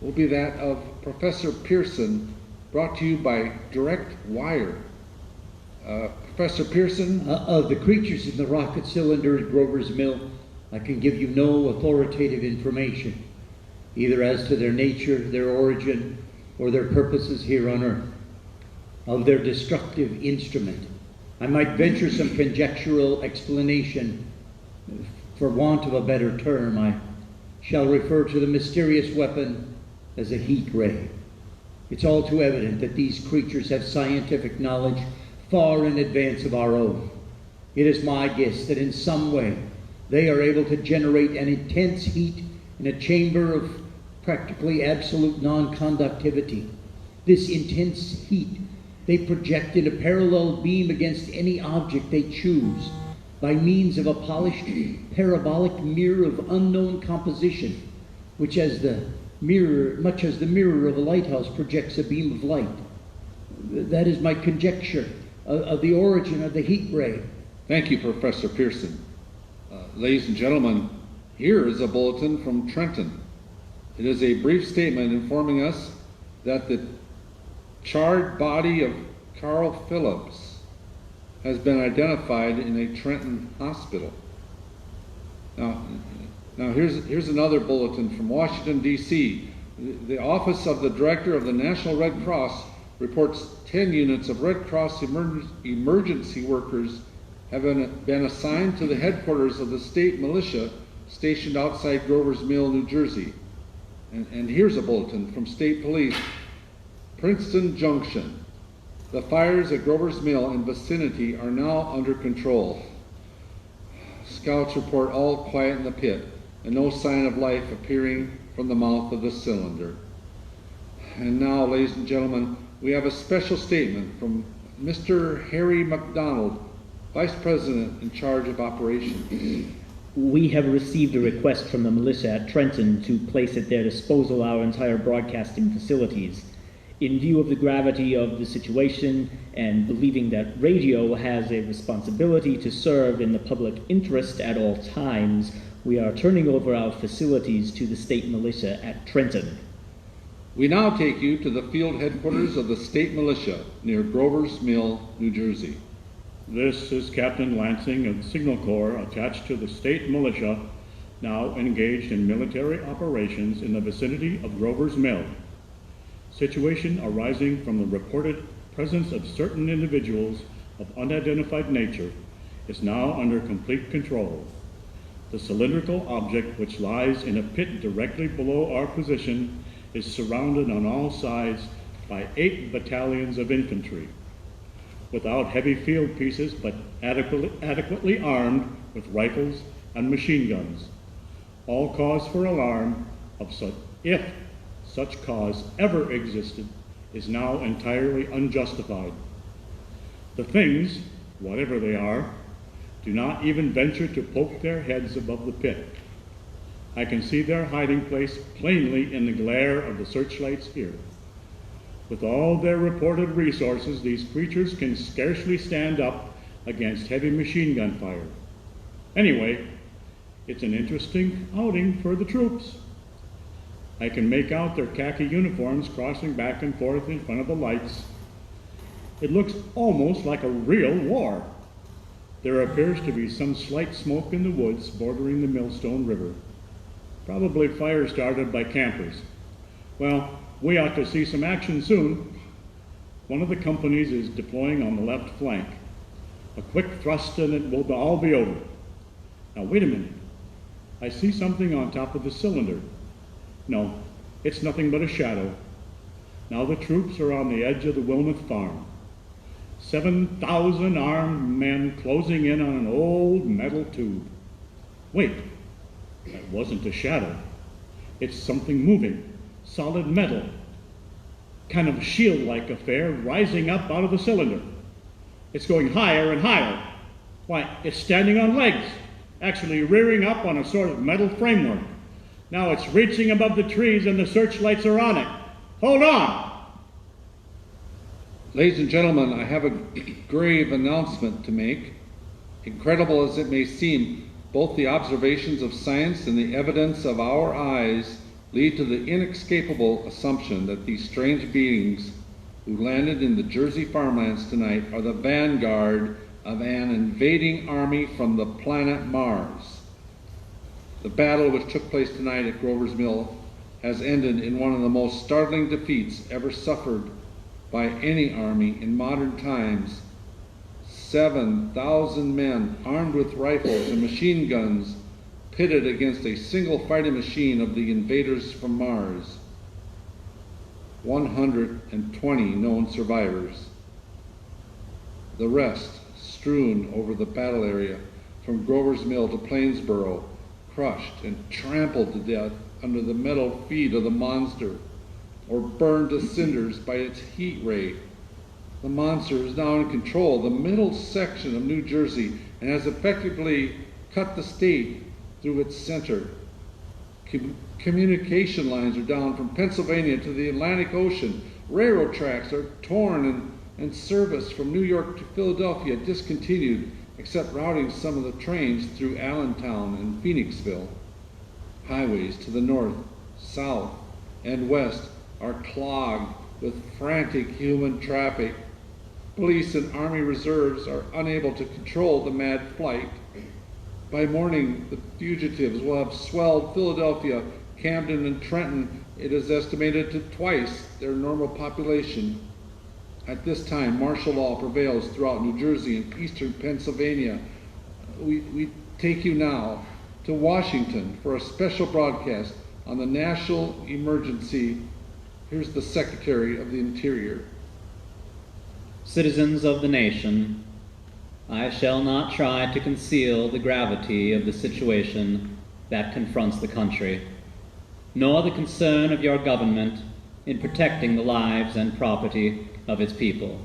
will be that of Professor Pearson, brought to you by direct wire. Professor Pearson? Of the creatures in the rocket cylinder at Grover's Mill, I can give you no authoritative information, either as to their nature, their origin, or their purposes here on Earth. Of their destructive instrument, I might venture some conjectural explanation. For want of a better term, I shall refer to the mysterious weapon as a heat ray. It's all too evident that these creatures have scientific knowledge far in advance of our own. It is my guess that in some way they are able to generate an intense heat in a chamber of practically absolute non-conductivity. This intense heat they project in a parallel beam against any object they choose by means of a polished parabolic mirror of unknown composition, which much as the mirror of a lighthouse projects a beam of light. That is my conjecture of the origin of the heat ray. Thank you, Professor Pearson. Ladies and gentlemen, here is a bulletin from Trenton. It is a brief statement informing us that the charred body of Carl Phillips has been identified in a Trenton hospital. Now here's another bulletin from Washington, D.C. The Office of the Director of the National Red Cross reports 10 units of Red Cross emergency workers have been assigned to the headquarters of the state militia stationed outside Grover's Mill, New Jersey. And here's a bulletin from State Police. Princeton Junction. The fires at Grover's Mill and vicinity are now under control. Scouts report all quiet in the pit and no sign of life appearing from the mouth of the cylinder. And now, ladies and gentlemen, we have a special statement from Mr. Harry McDonald, Vice President in charge of operations. We have received a request from the militia at Trenton to place at their disposal our entire broadcasting facilities. In view of the gravity of the situation and believing that radio has a responsibility to serve in the public interest at all times, we are turning over our facilities to the state militia at Trenton. We now take you to the field headquarters of the state militia near Grover's Mill, New Jersey. This is Captain Lansing of the Signal Corps attached to the state militia, now engaged in military operations in the vicinity of Grover's Mill. Situation arising from the reported presence of certain individuals of unidentified nature is now under complete control. The cylindrical object, which lies in a pit directly below our position, is surrounded on all sides by 8 battalions of infantry, without heavy field pieces but adequately armed with rifles and machine guns. All cause for alarm of such, if such cause ever existed, is now entirely unjustified. The things, whatever they are, do not even venture to poke their heads above the pit. I can see their hiding place plainly in the glare of the searchlights here. With all their reported resources, these creatures can scarcely stand up against heavy machine gun fire. Anyway, it's an interesting outing for the troops. I can make out their khaki uniforms crossing back and forth in front of the lights. It looks almost like a real war. There appears to be some slight smoke in the woods bordering the Millstone River. Probably fire started by campers. Well, we ought to see some action soon. One of the companies is deploying on the left flank. A quick thrust and it will all be over. Now wait a minute. I see something on top of the cylinder. No, it's nothing but a shadow. Now the troops are on the edge of the Wilmouth farm. 7,000 armed men closing in on an old metal tube. Wait, that wasn't a shadow. It's something moving, solid metal. Kind of shield-like affair rising up out of the cylinder. It's going higher and higher. Why, it's standing on legs, actually rearing up on a sort of metal framework. Now it's reaching above the trees and the searchlights are on it. Hold on! Ladies and gentlemen, I have a grave announcement to make. Incredible as it may seem, both the observations of science and the evidence of our eyes lead to the inescapable assumption that these strange beings who landed in the Jersey farmlands tonight are the vanguard of an invading army from the planet Mars. The battle which took place tonight at Grover's Mill has ended in one of the most startling defeats ever suffered by any army in modern times. 7,000 men armed with rifles and machine guns pitted against a single fighting machine of the invaders from Mars. 120 known survivors. The rest strewn over the battle area from Grover's Mill to Plainsboro, crushed and trampled to death under the metal feet of the monster, or burned to cinders by its heat ray. The monster is now in control of the middle section of New Jersey and has effectively cut the state through its center. Communication lines are down from Pennsylvania to the Atlantic Ocean. Railroad tracks are torn and service from New York to Philadelphia discontinued, except routing some of the trains through Allentown and Phoenixville. Highways to the north, south, and west are clogged with frantic human traffic. Police and Army reserves are unable to control the mad flight. By morning, the fugitives will have swelled Philadelphia, Camden, and Trenton. It is estimated to twice their normal population. At this time, martial law prevails throughout New Jersey and eastern Pennsylvania. We take you now to Washington for a special broadcast on the national emergency. Here's the Secretary of the Interior. Citizens of the nation, I shall not try to conceal the gravity of the situation that confronts the country, nor the concern of your government in protecting the lives and property of its people.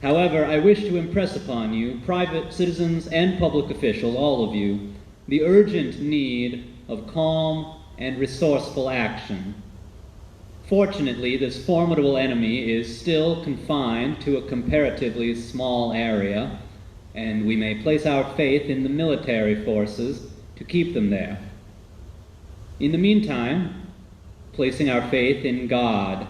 However, I wish to impress upon you, private citizens and public officials, all of you, the urgent need of calm and resourceful action. Fortunately, this formidable enemy is still confined to a comparatively small area, and we may place our faith in the military forces to keep them there. In the meantime, placing our faith in God,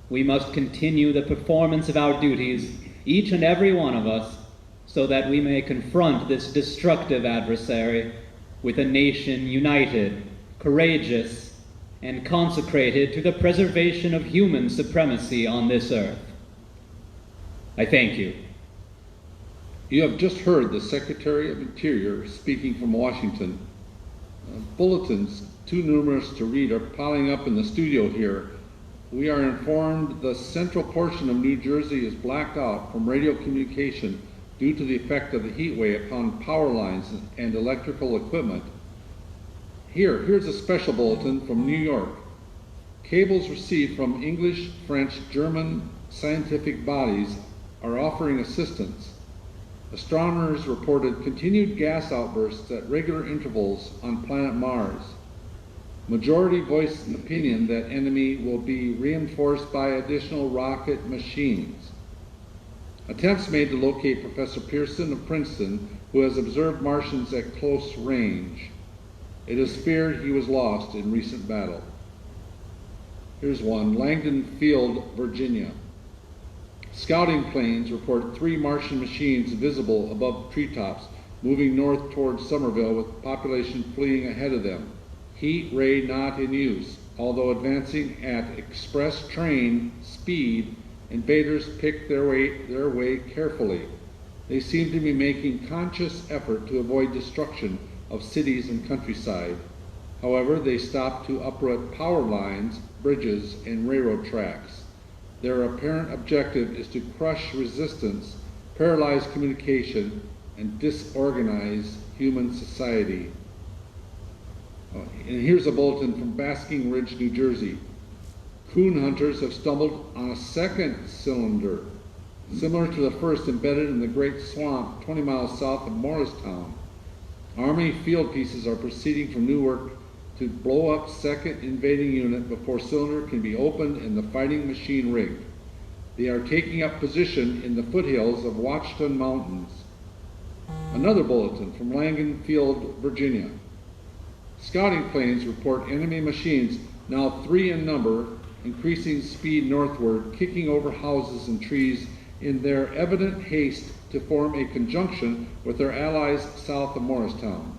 we must continue the performance of our duties, each and every one of us, so that we may confront this destructive adversary with a nation united, courageous, and consecrated to the preservation of human supremacy on this earth. I thank you. You have just heard the Secretary of Interior speaking from Washington. Bulletins, too numerous to read, are piling up in the studio here. We are informed the central portion of New Jersey is blacked out from radio communication due to the effect of the heat wave upon power lines and electrical equipment. Here's a special bulletin from New York. Cables received from English, French, German scientific bodies are offering assistance. Astronomers reported continued gas outbursts at regular intervals on planet Mars. Majority voiced an opinion that enemy will be reinforced by additional rocket machines. Attempts made to locate Professor Pearson of Princeton, who has observed Martians at close range. It is feared he was lost in recent battle. Here's one, Langdon Field, Virginia. Scouting planes report 3 Martian machines visible above treetops, moving north towards Somerville with population fleeing ahead of them. Heat ray not in use, although advancing at express train speed, invaders pick their way carefully. They seem to be making conscious effort to avoid destruction of cities and countryside. However, they stop to uproot power lines, bridges, and railroad tracks. Their apparent objective is to crush resistance, paralyze communication, and disorganize human society. And here's a bulletin from Basking Ridge, New Jersey. Coon hunters have stumbled on a second cylinder, similar to the first embedded in the Great Swamp 20 miles south of Morristown. Army field pieces are proceeding from Newark to blow up second invading unit before cylinder can be opened and the fighting machine rigged. They are taking up position in the foothills of Watchton Mountains. Another bulletin from Langdon Field, Virginia. Scouting planes report enemy machines, now 3 in number, increasing speed northward, kicking over houses and trees in their evident haste to form a conjunction with their allies south of Morristown.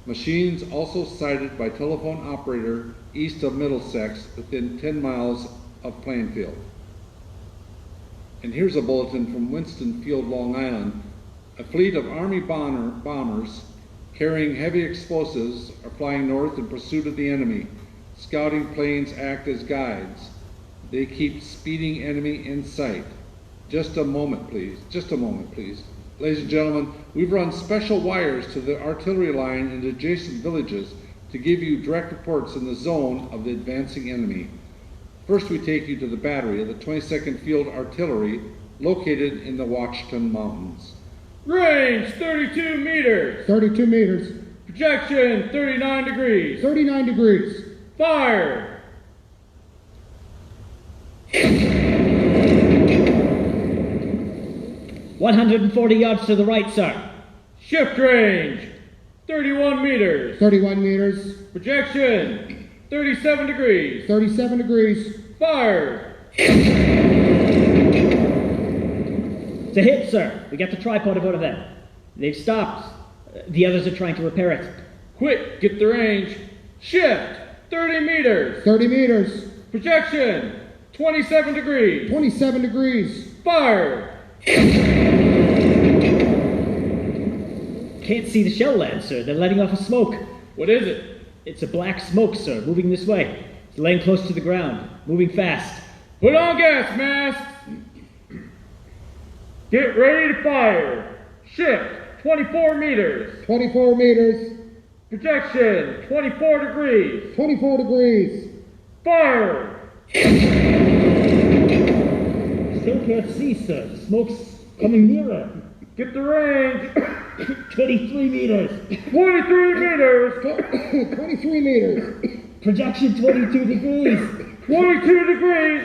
Machines also sighted by telephone operator east of Middlesex within 10 miles of Plainfield. And here's a bulletin from Winston Field, Long Island. A fleet of Army bombers carrying heavy explosives are flying north in pursuit of the enemy. Scouting planes act as guides. They keep speeding enemy in sight. Just a moment, please. Just a moment, please. Ladies and gentlemen, we've run special wires to the artillery line and adjacent villages to give you direct reports in the zone of the advancing enemy. First, we take you to the battery of the 22nd Field Artillery located in the Watchton Mountains. Range 32 meters. 32 meters. Projection 39 degrees. 39 degrees. Fire. 140 yards to the right, sir. Shift range 31 meters. 31 meters. Projection 37 degrees. 37 degrees. Fire. It's a hit, sir. We got the tripod above them. They've stopped. The others are trying to repair it. Quick, get the range. Shift 30 meters. 30 meters. Projection 27 degrees. 27 degrees. Fire. Can't see the shell land, sir. They're letting off a smoke. What is it? It's a black smoke, sir, moving this way. It's laying close to the ground, moving fast. Put on gas masks. Get ready to fire. Shift 24 meters. 24 meters. Projection 24 degrees. 24 degrees. Fire. Still can't see, sir. The smoke's coming nearer. Get the range. 23 meters. 23 meters. 23 meters. Projection 22 degrees. 22 degrees.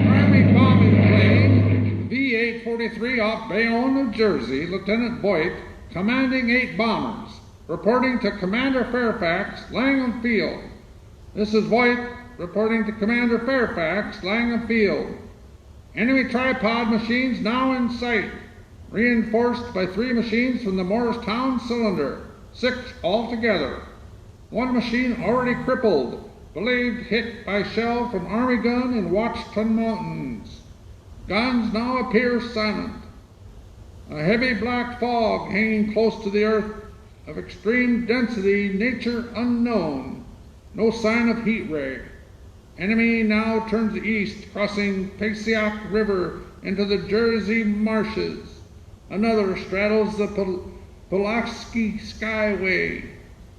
Army bombing plane V-843 off Bayonne, New Jersey. Lieutenant Boyd, commanding 8 bombers. Reporting to Commander Fairfax, Langham Field. This is Voight reporting to Commander Fairfax, Langham Field. Enemy tripod machines now in sight, reinforced by 3 machines from the Morristown cylinder, 6 altogether. 1 machine already crippled, believed hit by shell from Army gun in Watchton Mountains. Guns now appear silent. A heavy black fog hanging close to the earth of extreme density, nature unknown. No sign of heat ray. Enemy now turns east, crossing Passaic River into the Jersey marshes. Another straddles the Pulaski Skyway.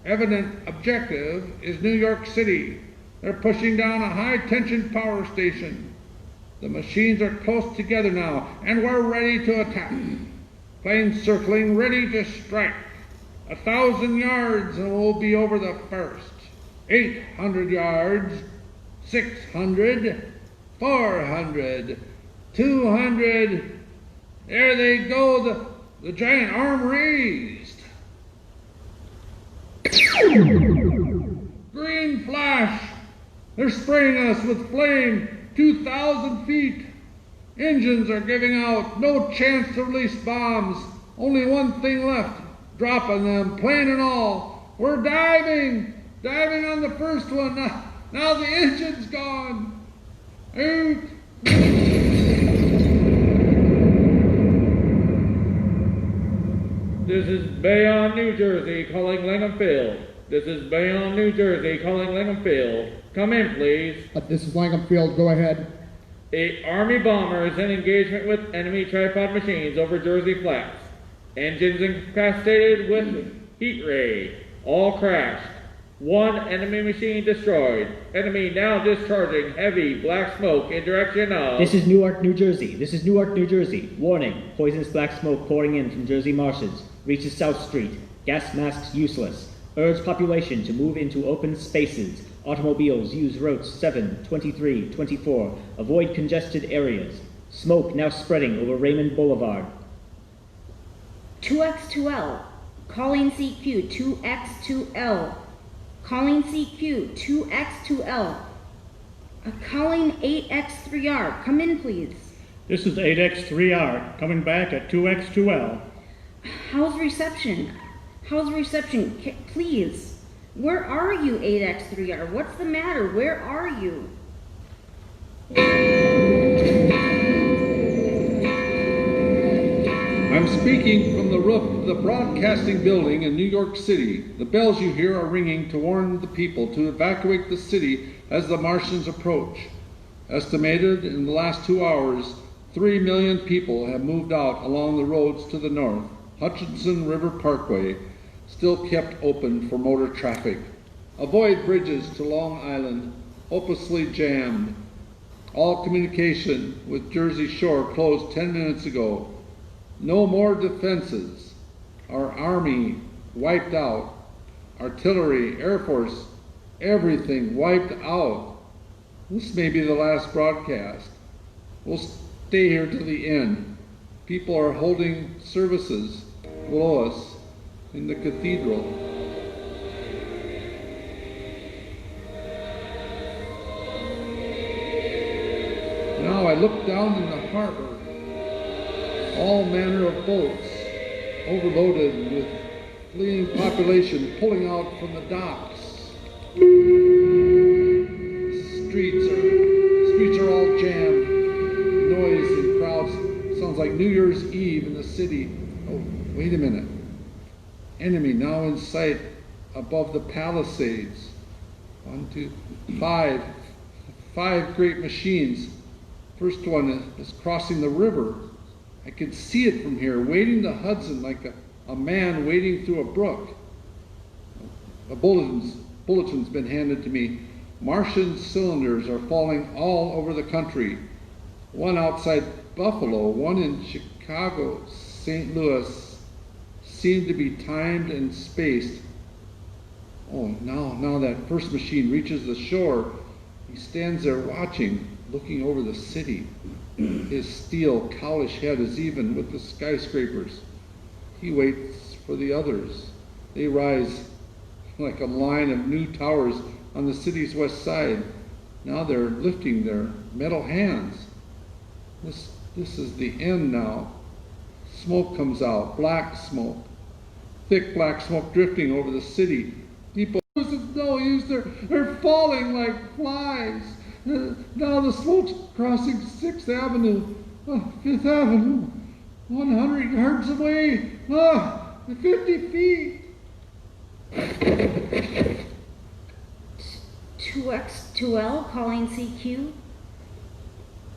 Evident objective is New York City. They're pushing down a high-tension power station. The machines are close together now, and we're ready to attack. Planes circling, ready to strike. 1,000 yards and we'll be over the first. 800 yards, 600, 400, 200. There they go, the giant arm raised. Green flash. They're spraying us with flame, 2,000 feet. Engines are giving out, no chance to release bombs. Only one thing left. Dropping them, plane and all. We're diving on the first one. Now the engine's gone. This is Bayonne, New Jersey, calling Langham Field. This is Bayonne, New Jersey, calling Langham Field. Come in, please. This is Langham Field. Go ahead. 8 Army bombers in engagement with enemy tripod machines over Jersey Flats. Engines incapacitated with heat ray. All crashed. 1 enemy machine destroyed. Enemy now discharging heavy black smoke in direction of... This is Newark, New Jersey. This is Newark, New Jersey. Warning. Poisonous black smoke pouring in from Jersey marshes. Reaches South Street. Gas masks useless. Urge population to move into open spaces. Automobiles use routes 7, 23, 24. Avoid congested areas. Smoke now spreading over Raymond Boulevard. 2X2L, calling CQ, 2X2L, calling CQ, 2X2L, calling 8X3R, come in please. This is 8X3R, coming back at 2X2L. How's reception? Please, where are you, 8X3R? What's the matter? Where are you? I'm speaking from the roof of the broadcasting building in New York City. The bells you hear are ringing to warn the people to evacuate the city as the Martians approach. Estimated in the last 2 hours, 3 million people have moved out along the roads to the north. Hutchinson River Parkway still kept open for motor traffic. Avoid bridges to Long Island, hopelessly jammed. All communication with Jersey Shore closed 10 minutes ago. No more defenses. Our Army wiped out. Artillery, Air Force, everything wiped out. This may be the last broadcast. We'll stay here to the end. People are holding services below us in the cathedral. Now I look down in the harbor. All manner of boats, overloaded with fleeing population pulling out from the docks. Streets are all jammed. Noise and crowds. Sounds like New Year's Eve in the city. Oh, wait a minute. Enemy now in sight above the Palisades. 1, 2, 5. 5 great machines. First one is crossing the river. I could see it from here, wading the Hudson like a man wading through a brook. A bulletin's been handed to me. Martian cylinders are falling all over the country. One outside Buffalo, one in Chicago, St. Louis, seem to be timed and spaced. Oh, now that first machine reaches the shore. He stands there watching, looking over the city. His steel, cowlish head is even with the skyscrapers. He waits for the others. They rise like a line of new towers on the city's west side. Now they're lifting their metal hands. This is the end now. Smoke comes out, black smoke. Thick black smoke drifting over the city. People, it's of no use, they're falling like flies. Now the smoke's crossing 6th Avenue, 5th Avenue, 100 yards away, 50 feet. 2X2L calling CQ.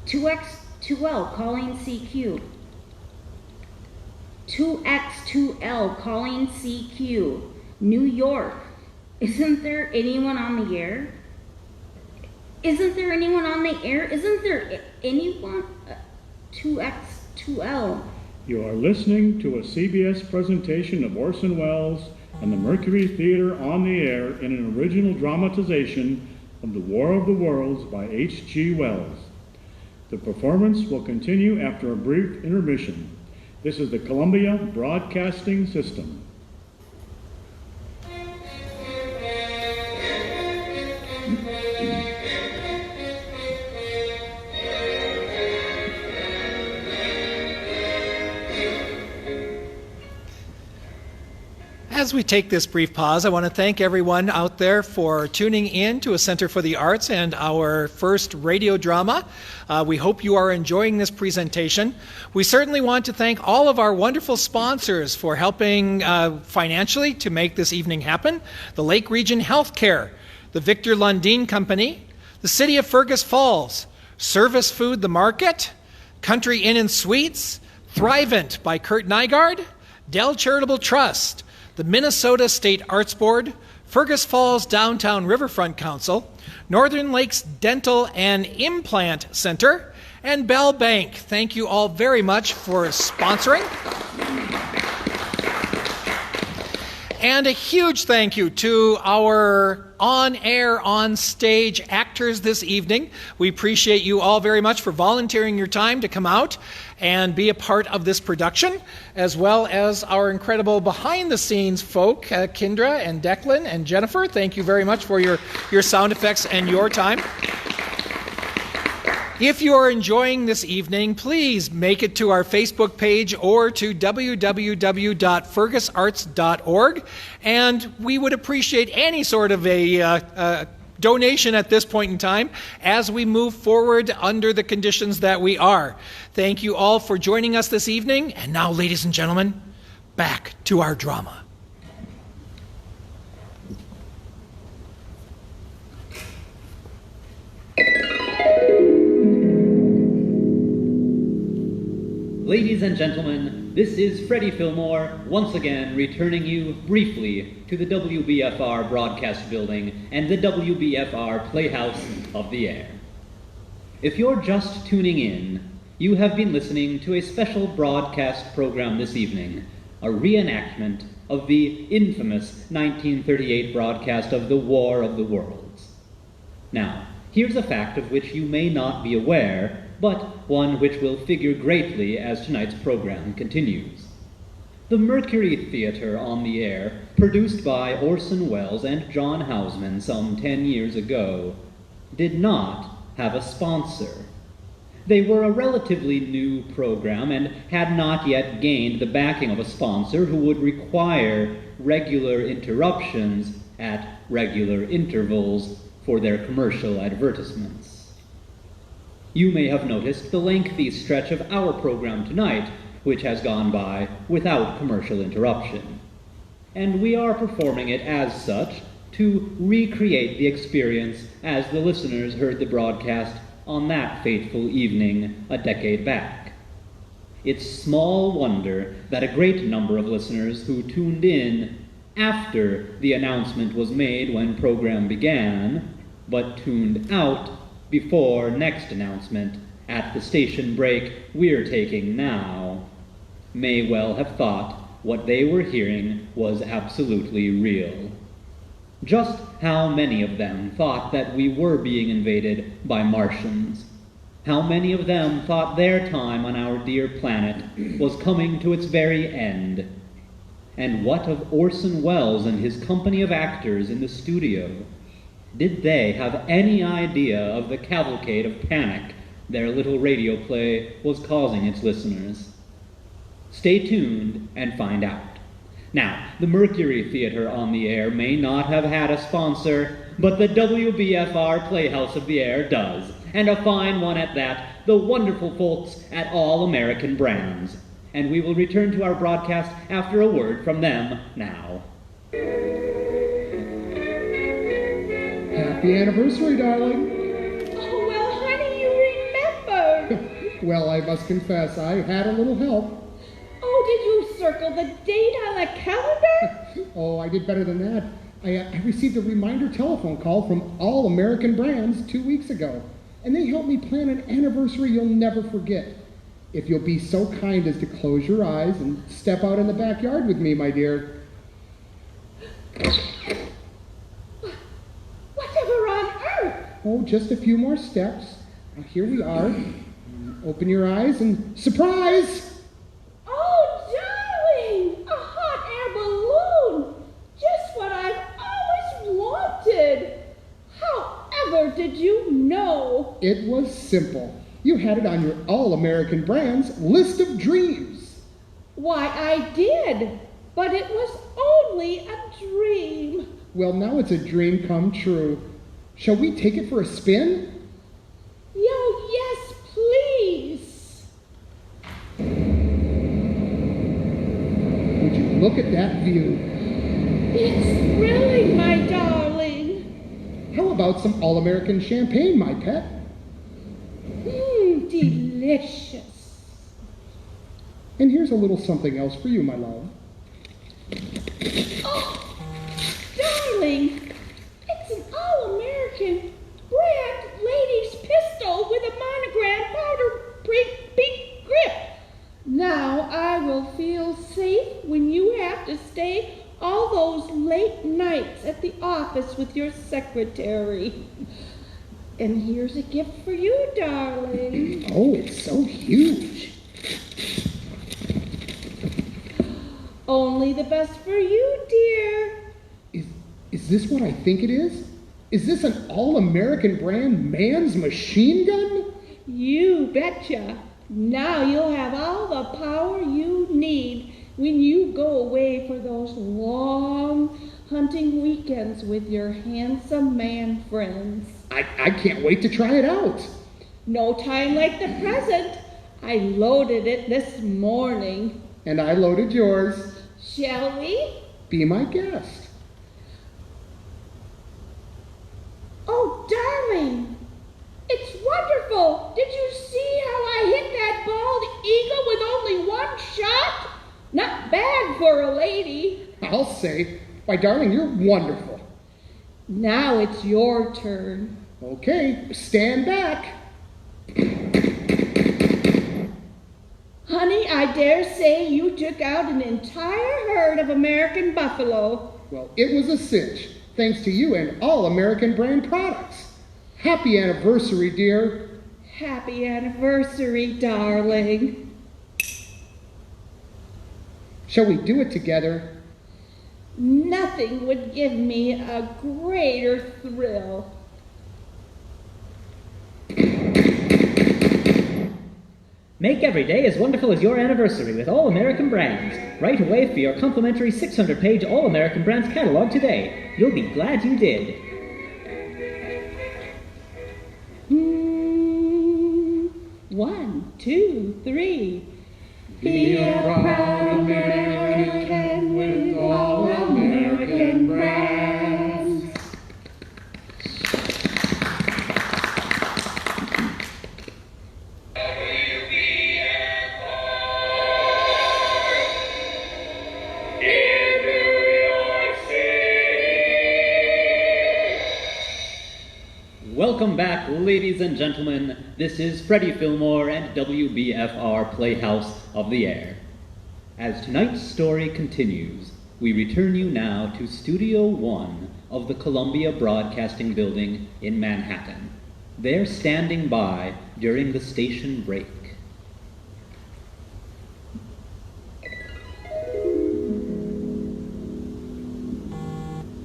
2X2L calling CQ. 2X2L calling CQ. New York. Isn't there anyone on the air? Isn't there anyone on the air? Isn't there anyone? 2X2L. You are listening to a CBS presentation of Orson Welles and the Mercury Theater on the Air in an original dramatization of The War of the Worlds by H.G. Wells. The performance will continue after a brief intermission. This is the Columbia Broadcasting System. As we take this brief pause, I want to thank everyone out there for tuning in to a Center for the Arts and our first radio drama. We hope you are enjoying this presentation. We certainly want to thank all of our wonderful sponsors for helping financially to make this evening happen. The Lake Region Healthcare, the Victor Lundin Company, the City of Fergus Falls, Service Food The Market, Country Inn and Suites, Thrivent by Kurt Nygaard, Dell Charitable Trust, the Minnesota State Arts Board, Fergus Falls Downtown Riverfront Council, Northern Lakes Dental and Implant Center, and Bell Bank. Thank you all very much for sponsoring. And a huge thank you to our on-air, on-stage actors this evening. We appreciate you all very much for volunteering your time to come out and be a part of this production, as well as our incredible behind-the-scenes folk, Kendra and Declan and Jennifer. Thank you very much for your sound effects and your time. If you are enjoying this evening, please make it to our Facebook page or to www.fergusarts.org, and we would appreciate any sort of a donation at this point in time as we move forward under the conditions that we are. Thank you all for joining us this evening, and now, ladies and gentlemen, back to our drama. Ladies and gentlemen, this is Freddie Fillmore, once again returning you briefly to the WBFR broadcast building and the WBFR Playhouse of the Air. If you're just tuning in, you have been listening to a special broadcast program this evening, a reenactment of the infamous 1938 broadcast of The War of the Worlds. Now, here's a fact of which you may not be aware, but one which will figure greatly as tonight's program continues. The Mercury Theater on the Air, produced by Orson Welles and John Houseman some 10 years ago, did not have a sponsor. They were a relatively new program and had not yet gained the backing of a sponsor who would require regular interruptions at regular intervals for their commercial advertisements. You may have noticed the lengthy stretch of our program tonight, which has gone by without commercial interruption. And we are performing it as such to recreate the experience as the listeners heard the broadcast on that fateful evening a decade back. It's small wonder that a great number of listeners who tuned in after the announcement was made when program began, but tuned out before next announcement at the station break we're taking now, may well have thought what they were hearing was absolutely real. Just how many of them thought that we were being invaded by Martians? How many of them thought their time on our dear planet was coming to its very end? And what of Orson Welles and his company of actors in the studio? Did they have any idea of the cavalcade of panic their little radio play was causing its listeners? Stay tuned and find out. Now, the Mercury Theater on the Air may not have had a sponsor, but the WBFR Playhouse of the Air does, and a fine one at that, the wonderful folks at All American Brands. And we will return to our broadcast after a word from them now. Happy anniversary, darling. Oh, well, honey, you remembered. Well, I must confess, I had a little help. Oh, did you circle the date on the calendar? Oh, I did better than that. I received a reminder telephone call from All American Brands 2 weeks ago, and they helped me plan an anniversary you'll never forget. If you'll be so kind as to close your eyes and step out in the backyard with me, my dear. Whatever on earth? Oh, just a few more steps. Now, here we are. Open your eyes and surprise! Oh, darling! A hot air balloon! Just what I've always wanted! However did you know? It was simple. You had it on your All-American Brands list of dreams. Why, I did, but it was only a dream. Well, now it's a dream come true. Shall we take it for a spin? Yes, please. Would you look at that view? It's thrilling, my darling. How about some All-American champagne, my pet? Delicious. And here's a little something else for you, my love. Oh, darling, it's an All-American brand lady's pistol with a monogram powder pink grip. Now I will feel safe when you have to stay all those late nights at the office with your secretary. And here's a gift for you, darling. Oh, it's so huge. Only the best for you, dear. Is this what I think it is? Is this an All-American brand man's machine gun? You betcha. Now you'll have all the power you need when you go away for those long hunting weekends with your handsome man friends. I can't wait to try it out. No time like the present. I loaded it this morning. And I loaded yours. Shall we? Be my guest. Oh, darling, it's wonderful. Did you see how I hit that bald eagle with only one shot? Not bad for a lady. I'll say. Why, darling, you're wonderful. Now it's your turn. Okay, stand back. Honey, I dare say you took out an entire herd of American buffalo. Well, it was a cinch, thanks to you and All American brand products. Happy anniversary, dear. Happy anniversary, darling. Shall we do it together? Nothing would give me a greater thrill. Make every day as wonderful as your anniversary with All American Brands. Write away for your complimentary 600-page All American Brands catalog today. You'll be glad you did. 1, 2, 3. Be a proud American with All American Brands. Welcome back, ladies and gentlemen. This is Freddie Fillmore and WBFR Playhouse of the Air. As tonight's story continues, we return you now to Studio 1 of the Columbia Broadcasting Building in Manhattan. They're standing by during the station break.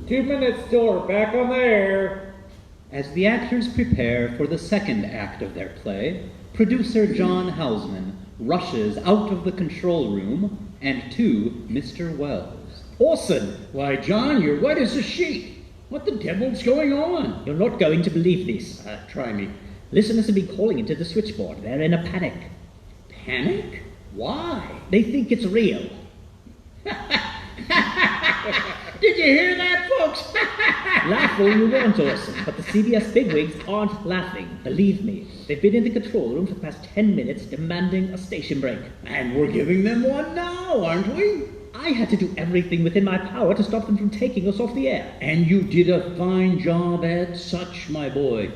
Two minutes till we're back on the air. As the actors prepare for the second act of their play, producer John Hausman rushes out of the control room and to Mr. Wells. Orson! Why, John, you're white as a sheet. What the devil's going on? You're not going to believe this. Try me. Listeners have been calling into the switchboard. They're in a panic. Panic? Why? They think it's real. Did you hear that, folks? Laugh all you want, Orson, but the CBS bigwigs aren't laughing. Believe me, they've been in the control room for the past 10 minutes demanding a station break. And we're giving them one now, aren't we? I had to do everything within my power to stop them from taking us off the air. And you did a fine job at such, my boy.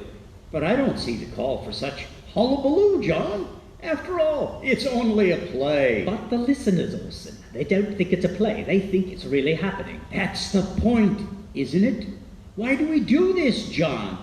But I don't see the call for such hullabaloo, John. After all, it's only a play. But the listeners, Orson, they don't think it's a play. They think it's really happening. That's the point, isn't it? Why do we do this, John?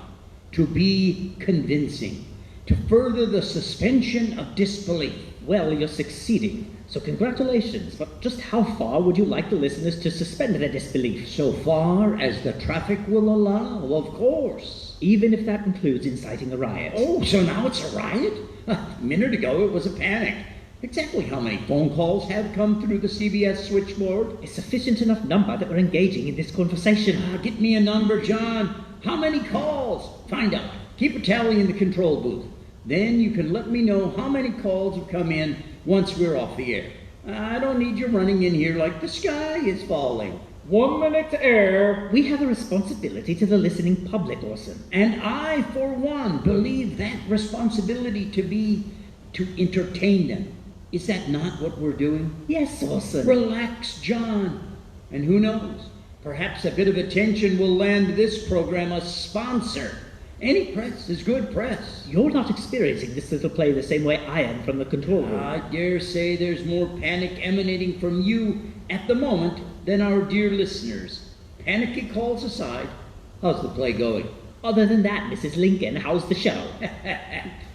To be convincing. To further the suspension of disbelief. Well, you're succeeding. So congratulations. But just how far would you like the listeners to suspend their disbelief? So far as the traffic will allow, of course. Even if that includes inciting a riot. Oh, so now it's a riot? A minute ago it was a panic. Exactly how many phone calls have come through the CBS switchboard? A sufficient enough number that we're engaging in this conversation. Get me a number, John. How many calls? Find out. Keep a tally in the control booth. Then you can let me know how many calls have come in once we're off the air. I don't need you running in here like the sky is falling. 1 minute to air. We have a responsibility to the listening public, Orson. And I, for one, believe that responsibility to be to entertain them. Is that not what we're doing? Yes, Orson. Relax, John. And who knows? Perhaps a bit of attention will land this program a sponsor. Any press is good press. You're not experiencing this little play the same way I am from the control room. I dare say there's more panic emanating from you at the moment than our dear listeners. Panicky calls aside, how's the play going? Other than that, Mrs. Lincoln, how's the show?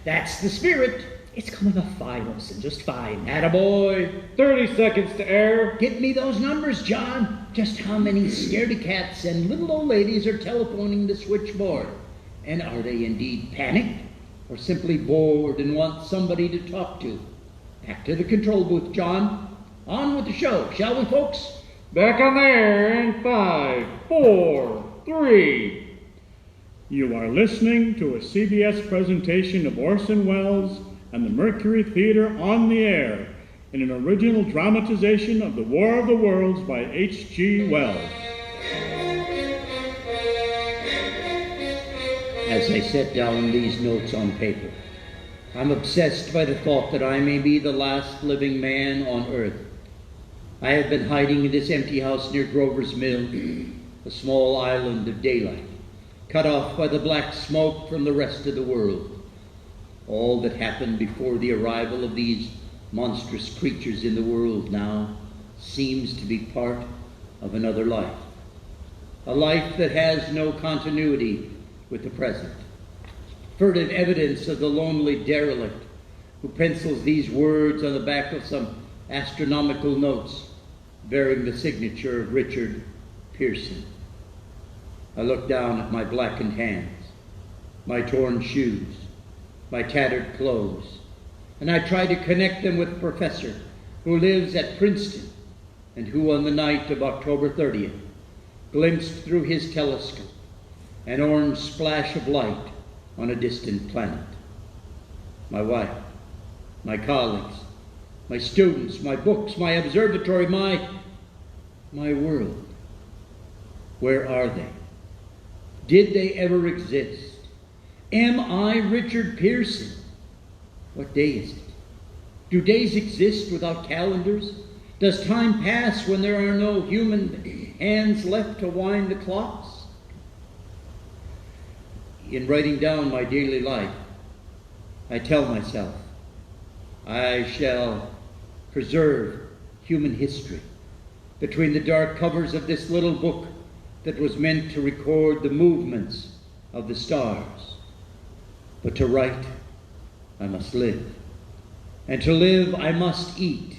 That's the spirit. It's coming off fine, Orson, just fine. Attaboy. 30 seconds to air. Get me those numbers, John. Just how many scaredy cats and little old ladies are telephoning the switchboard? And are they indeed panicked or simply bored and want somebody to talk to? Back to the control booth, John. On with the show, shall we, folks? Back on the air in 5, 4, 3. You are listening to a CBS presentation of Orson Welles and the Mercury Theater on the Air in an original dramatization of The War of the Worlds by H.G. Wells. As I set down these notes on paper, I'm obsessed by the thought that I may be the last living man on earth. I have been hiding in this empty house near Grover's Mill, a small island of daylight, cut off by the black smoke from the rest of the world. All that happened before the arrival of these monstrous creatures in the world now seems to be part of another life, a life that has no continuity with the present. Furtive evidence of the lonely derelict who pencils these words on the back of some astronomical notes bearing the signature of Richard Pearson. I look down at my blackened hands, my torn shoes, my tattered clothes, and I try to connect them with a professor who lives at Princeton and who on the night of October 30th glimpsed through his telescope an orange splash of light on a distant planet. My wife, my colleagues, my students, my books, my observatory, my world. Where are they? Did they ever exist? Am I Richard Pearson? What day is it? Do days exist without calendars? Does time pass when there are no human hands left to wind the clocks? in writing down my daily life, I tell myself, I shall preserve human history between the dark covers of this little book that was meant to record the movements of the stars. But to write, I must live. And to live, I must eat.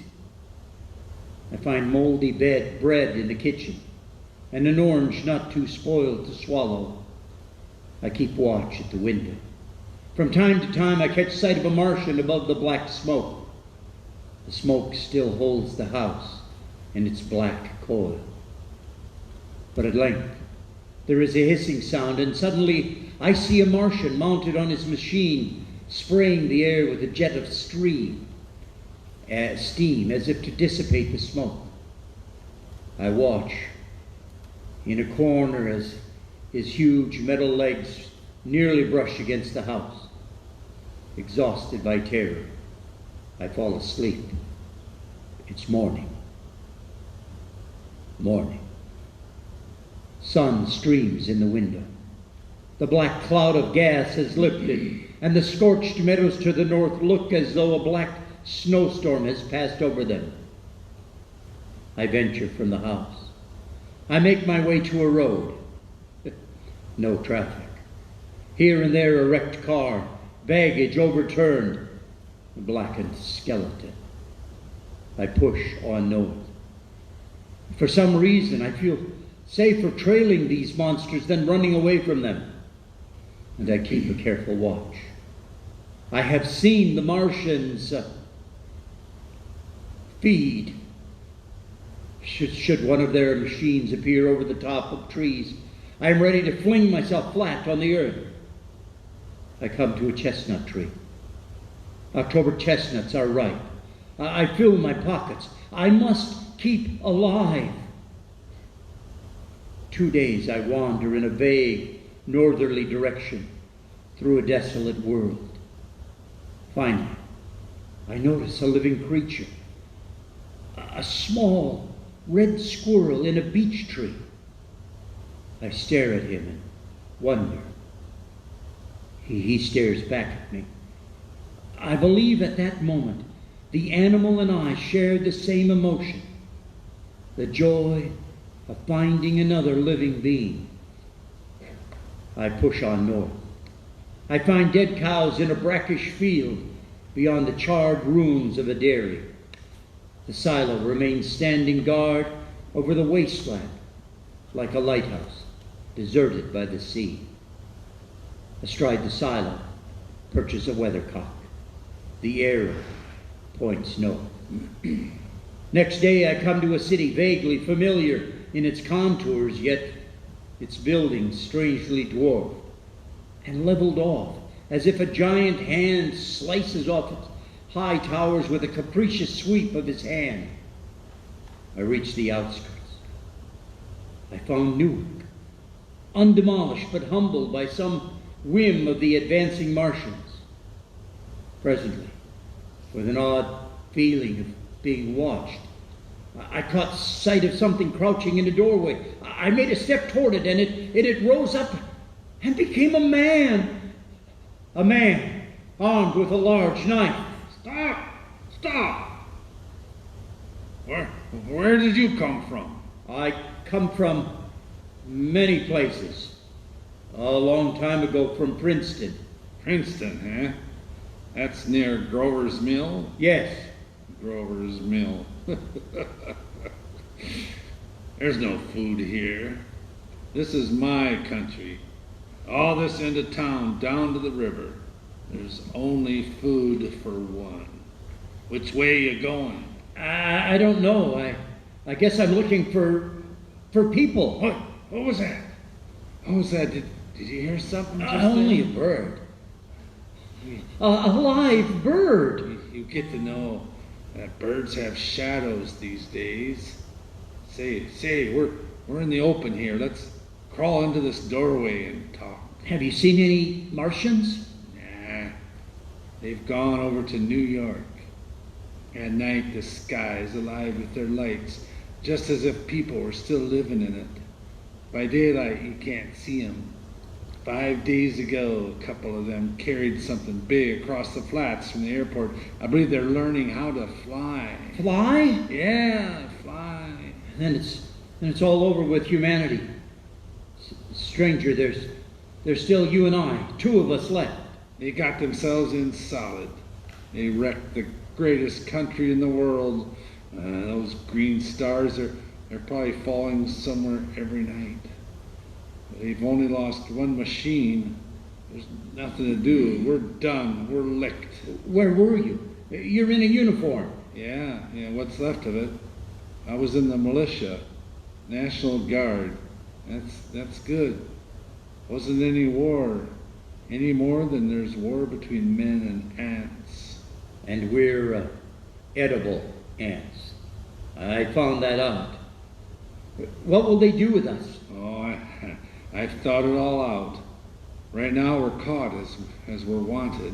I find moldy bread in the kitchen and an orange not too spoiled to swallow. I keep watch at the window. From time to time, I catch sight of a Martian above the black smoke. The smoke still holds the house in its black coil. But at length, there is a hissing sound, and suddenly I see a Martian mounted on his machine, spraying the air with a jet of steam, as if to dissipate the smoke. I watch in a corner as his huge metal legs nearly brush against the house. Exhausted by terror, I fall asleep. It's morning. Morning. Sun streams in the window. The black cloud of gas has lifted, and the scorched meadows to the north look as though a black snowstorm has passed over them. I venture from the house. I make my way to a road. No traffic. Here and there a wrecked car, baggage overturned, a blackened skeleton. I push on north. For some reason, I feel safer trailing these monsters than running away from them. And I keep a careful watch. I have seen the Martians feed. Should one of their machines appear over the top of trees, I am ready to fling myself flat on the earth. I come to a chestnut tree. October chestnuts are ripe. I fill my pockets. I must keep alive. 2 days I wander in a vague northerly direction through a desolate world. Finally, I notice a living creature, a small red squirrel in a beech tree. I stare at him and wonder. He stares back at me. I believe at that moment the animal and I shared the same emotion, the joy of finding another living being. I push on north. I find dead cows in a brackish field beyond the charred ruins of a dairy. The silo remains standing guard over the wasteland like a lighthouse, deserted by the sea. Astride the silo perches a weathercock. The arrow points north. Next day I come to a city vaguely familiar in its contours, yet its buildings strangely dwarfed and leveled off, as if a giant hand slices off its high towers with a capricious sweep of his hand. I reach the outskirts. I found Newark, undemolished but humbled by some whim of the advancing Martians. Presently, with an odd feeling of being watched, I caught sight of something crouching in a doorway. I made a step toward it, and it rose up and became a man. A man armed with a large knife. Stop! Stop! Where did you come from? I come from many places. A long time ago from Princeton. Princeton, eh? That's near Grover's Mill? Yes. Grover's Mill. There's no food here. This is my country. All this end of town down to the river. There's only food for one. Which way you going? I don't know. I guess I'm looking for people. What was that? What was that? Did you hear something just only then? A bird. A live bird. You get to know that birds have shadows these days. Say, we're in the open here. Let's crawl into this doorway and talk. Have you seen any Martians? Nah, they've gone over to New York. At night, the sky is alive with their lights, just as if people were still living in it. By daylight, you can't see them. 5 days ago, a couple of them carried something big across the flats from the airport. I believe they're learning how to fly. Fly? Yeah, fly. Then it's all over with humanity. Stranger, there's still you and I, 2 of us left. They got themselves in solid. They wrecked the greatest country in the world. Those green stars they're probably falling somewhere every night. They've only lost one machine. There's nothing to do. We're done. We're licked. Where were you? You're in a uniform. Yeah, what's left of it. I was in the militia, National Guard. That's good. Wasn't any war, any more than there's war between men and ants. And we're edible ants. I found that out. What will they do with us? Oh, I've thought it all out. Right now we're caught as we're wanted.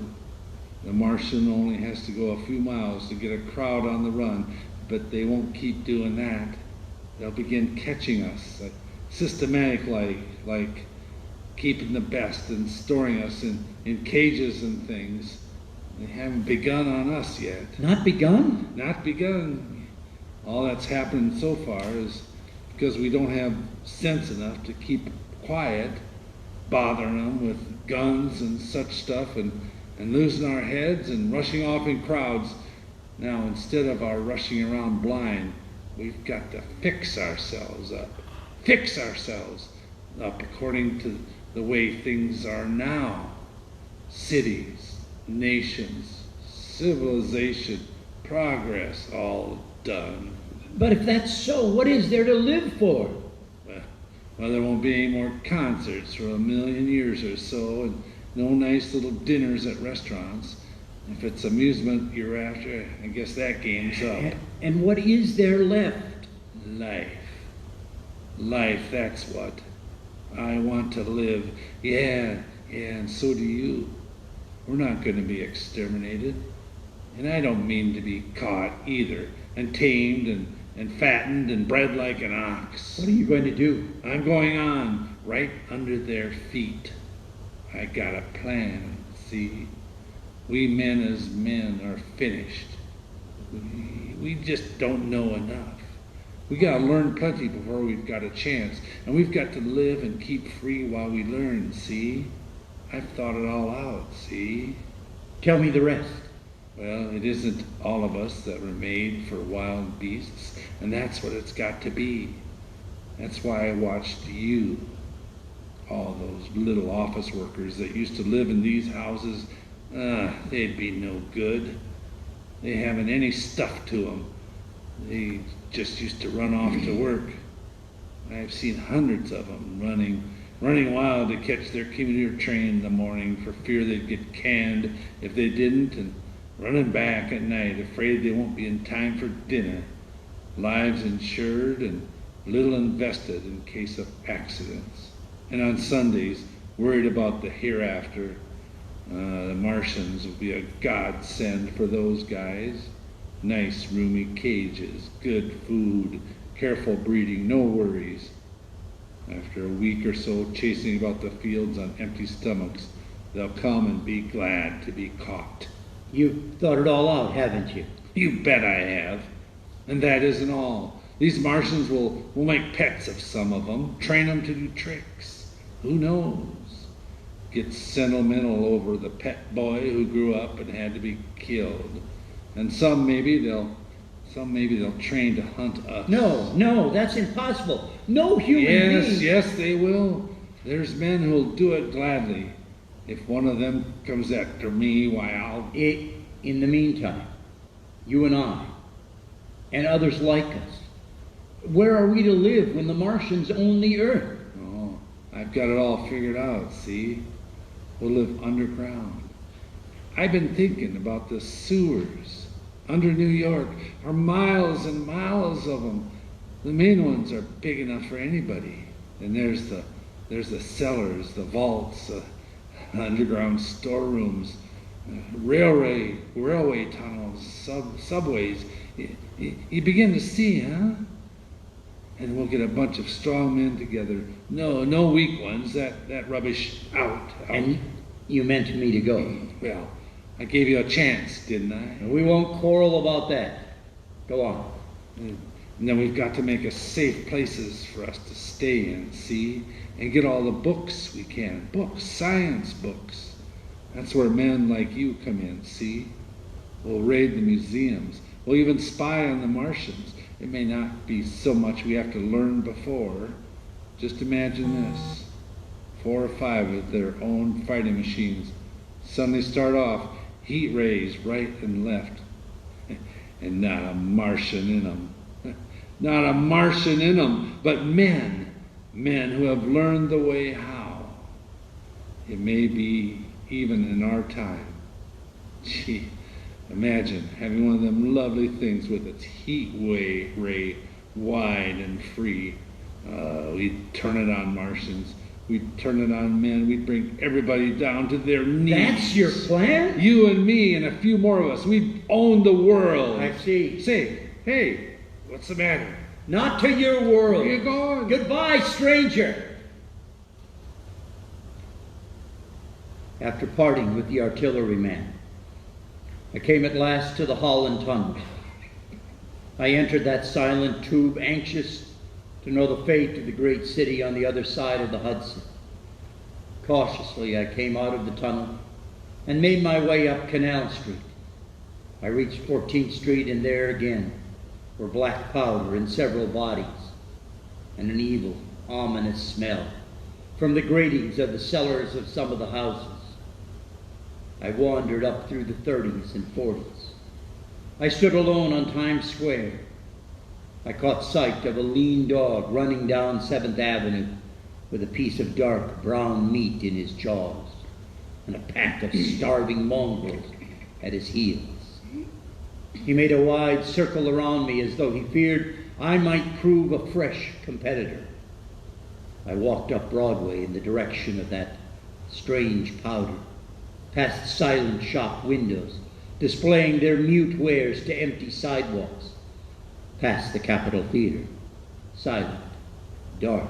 The Martian only has to go a few miles to get a crowd on the run, but they won't keep doing that. They'll begin catching us, systematic like keeping the best and storing us in cages and things. They haven't begun on us yet. Not begun? Not begun. All that's happened so far is because we don't have sense enough to keep quiet, bothering them with guns and such stuff and losing our heads and rushing off in crowds. Now, instead of our rushing around blind, we've got to fix ourselves up. Fix ourselves up according to the way things are now. Cities, nations, civilization, progress, all done. But if that's so, what is there to live for? Well, there won't be any more concerts for 1,000,000 years or so, and no nice little dinners at restaurants. If it's amusement you're after, I guess that game's up. And what is there left? Life. Life, that's what. I want to live. Yeah, and so do you. We're not going to be exterminated. And I don't mean to be caught either, and tamed and fattened and bred like an ox. What are you going to do? I'm going on, right under their feet. I got a plan, see? We men as men are finished. We just don't know enough. We gotta learn plenty before we've got a chance. And we've got to live and keep free while we learn, see? I've thought it all out, see? Tell me the rest. Well, it isn't all of us that were made for wild beasts, and that's what it's got to be. That's why I watched you. All those little office workers that used to live in these houses, they'd be no good. They haven't any stuff to them. They just used to run off to work. I've seen hundreds of them running wild to catch their commuter train in the morning for fear they'd get canned if they didn't, and running back at night afraid they won't be in time for dinner. Lives insured and little invested in case of accidents. And on Sundays, worried about the hereafter. The Martians will be a godsend for those guys. Nice roomy cages, good food, careful breeding, no worries. After a week or so chasing about the fields on empty stomachs, they'll come and be glad to be caught. You've thought it all out, haven't you? You bet I have. And that isn't all. These Martians will make pets of some of them, train them to do tricks. Who knows? Get sentimental over the pet boy who grew up and had to be killed. And some maybe they'll train to hunt us. No, that's impossible. No human being. Yes, they will. There's men who'll do it gladly. If one of them comes after me, why I'll... In the meantime, you and I, and others like us, where are we to live when the Martians own the Earth? Oh, I've got it all figured out, see? We'll live underground. I've been thinking about the sewers under New York. Are miles and miles of them. The main ones are big enough for anybody. And there's the cellars, the vaults, underground storerooms, railway tunnels, subways. You begin to see, huh? And we'll get a bunch of strong men together. No weak ones. That rubbish out. And you meant me to go. Well, I gave you a chance, didn't I? We won't quarrel about that. Go on. And then we've got to make a safe places for us to stay in, see? And get all the books we can. Books, science books. That's where men like you come in, see? We'll raid the museums. We'll even spy on the Martians. It may not be so much we have to learn before. Just imagine this. 4 or 5 of their own fighting machines suddenly start off heat rays right and left. And not a Martian in them. Not a Martian in them, but men who have learned the way how. It may be even in our time. Gee, imagine having one of them lovely things with its heat ray wide and free. We'd turn it on Martians. We'd turn it on men. We'd bring everybody down to their knees. That's your plan? You and me and a few more of us. We'd own the world. I see. Say, hey, what's the matter? Not to your world. Where you going? Goodbye, stranger. After parting with the artilleryman, I came at last to the Holland Tunnel. I entered that silent tube, anxious to know the fate of the great city on the other side of the Hudson. Cautiously, I came out of the tunnel and made my way up Canal Street. I reached 14th Street, and there again were black powder in several bodies and an evil, ominous smell from the gratings of the cellars of some of the houses. I wandered up through the 30s and 40s. I stood alone on Times Square. I caught sight of a lean dog running down 7th Avenue with a piece of dark brown meat in his jaws and a pack of starving mongrels at his heels. He made a wide circle around me as though he feared I might prove a fresh competitor. I walked up Broadway in the direction of that strange powder, past silent shop windows displaying their mute wares to empty sidewalks, past the Capitol Theater, silent, dark,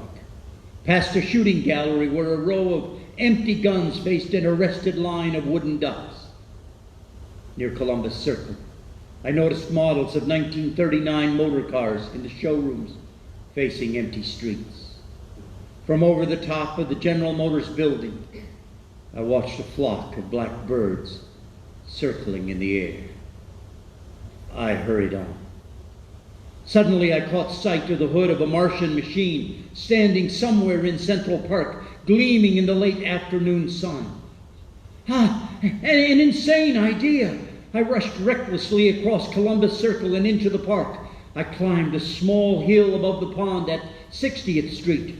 past a shooting gallery where a row of empty guns faced an arrested line of wooden ducks. Near Columbus Circle, I noticed models of 1939 motor cars in the showrooms facing empty streets. From over the top of the General Motors building, I watched a flock of black birds circling in the air. I hurried on. Suddenly I caught sight of the hood of a Martian machine standing somewhere in Central Park, gleaming in the late afternoon sun. An insane idea! I rushed recklessly across Columbus Circle and into the park. I climbed a small hill above the pond at 60th Street.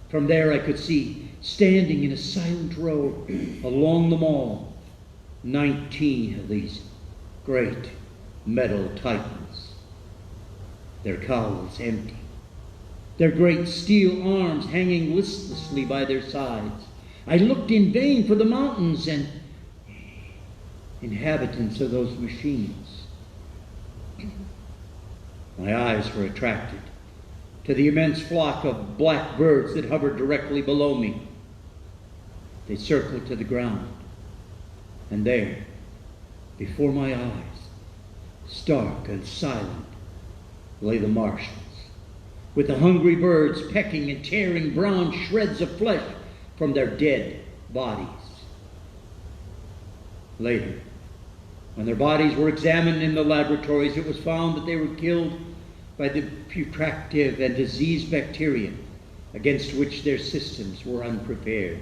From there I could see, standing in a silent row along the mall, 19 of these great metal titans. Their cowls empty, their great steel arms hanging listlessly by their sides. I looked in vain for the mountains and inhabitants of those machines. My eyes were attracted to the immense flock of black birds that hovered directly below me. They circled to the ground, and there, before my eyes, stark and silent, lay the Martians, with the hungry birds pecking and tearing brown shreds of flesh from their dead bodies. Later, when their bodies were examined in the laboratories, it was found that they were killed by the putrescive and diseased bacteria against which their systems were unprepared.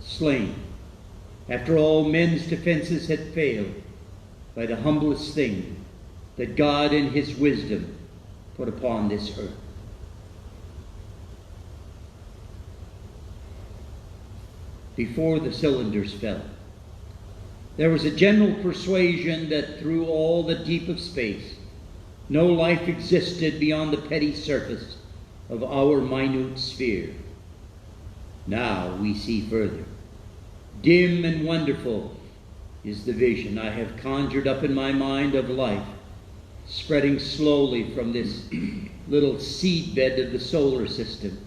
Slain, after all men's defenses had failed, by the humblest thing that God in his wisdom put upon this earth. Before the cylinders fell, there was a general persuasion that through all the deep of space, no life existed beyond the petty surface of our minute sphere. Now we see further. Dim and wonderful is the vision I have conjured up in my mind of life spreading slowly from this little seedbed of the solar system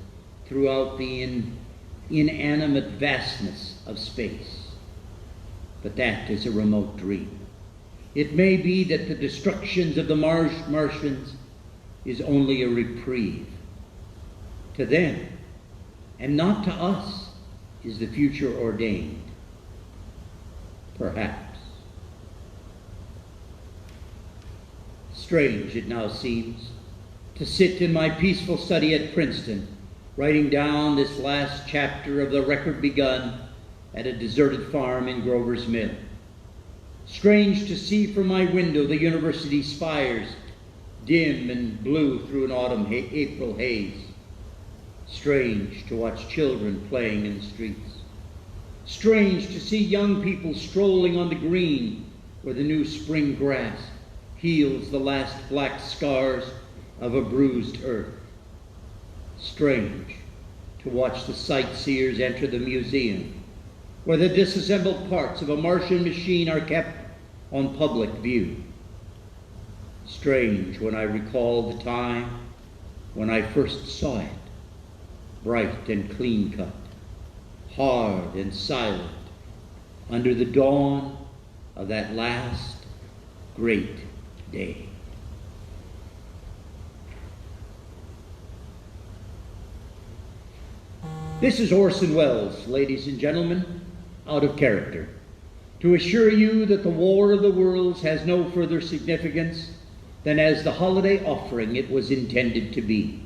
throughout the inanimate vastness of space. But that is a remote dream. It may be that the destructions of the Martians is only a reprieve. To them, and not to us, is the future ordained. Perhaps. Strange it now seems to sit in my peaceful study at Princeton, writing down this last chapter of the record begun at a deserted farm in Grover's Mill. Strange to see from my window the university spires, dim and blue through an autumn April haze. Strange to watch children playing in the streets. Strange to see young people strolling on the green where the new spring grass heals the last black scars of a bruised earth. Strange to watch the sightseers enter the museum where the disassembled parts of a Martian machine are kept on public view. Strange when I recall the time when I first saw it, bright and clean-cut, hard and silent, under the dawn of that last great day. This is Orson Welles, ladies and gentlemen, out of character, to assure you that the War of the Worlds has no further significance than as the holiday offering it was intended to be.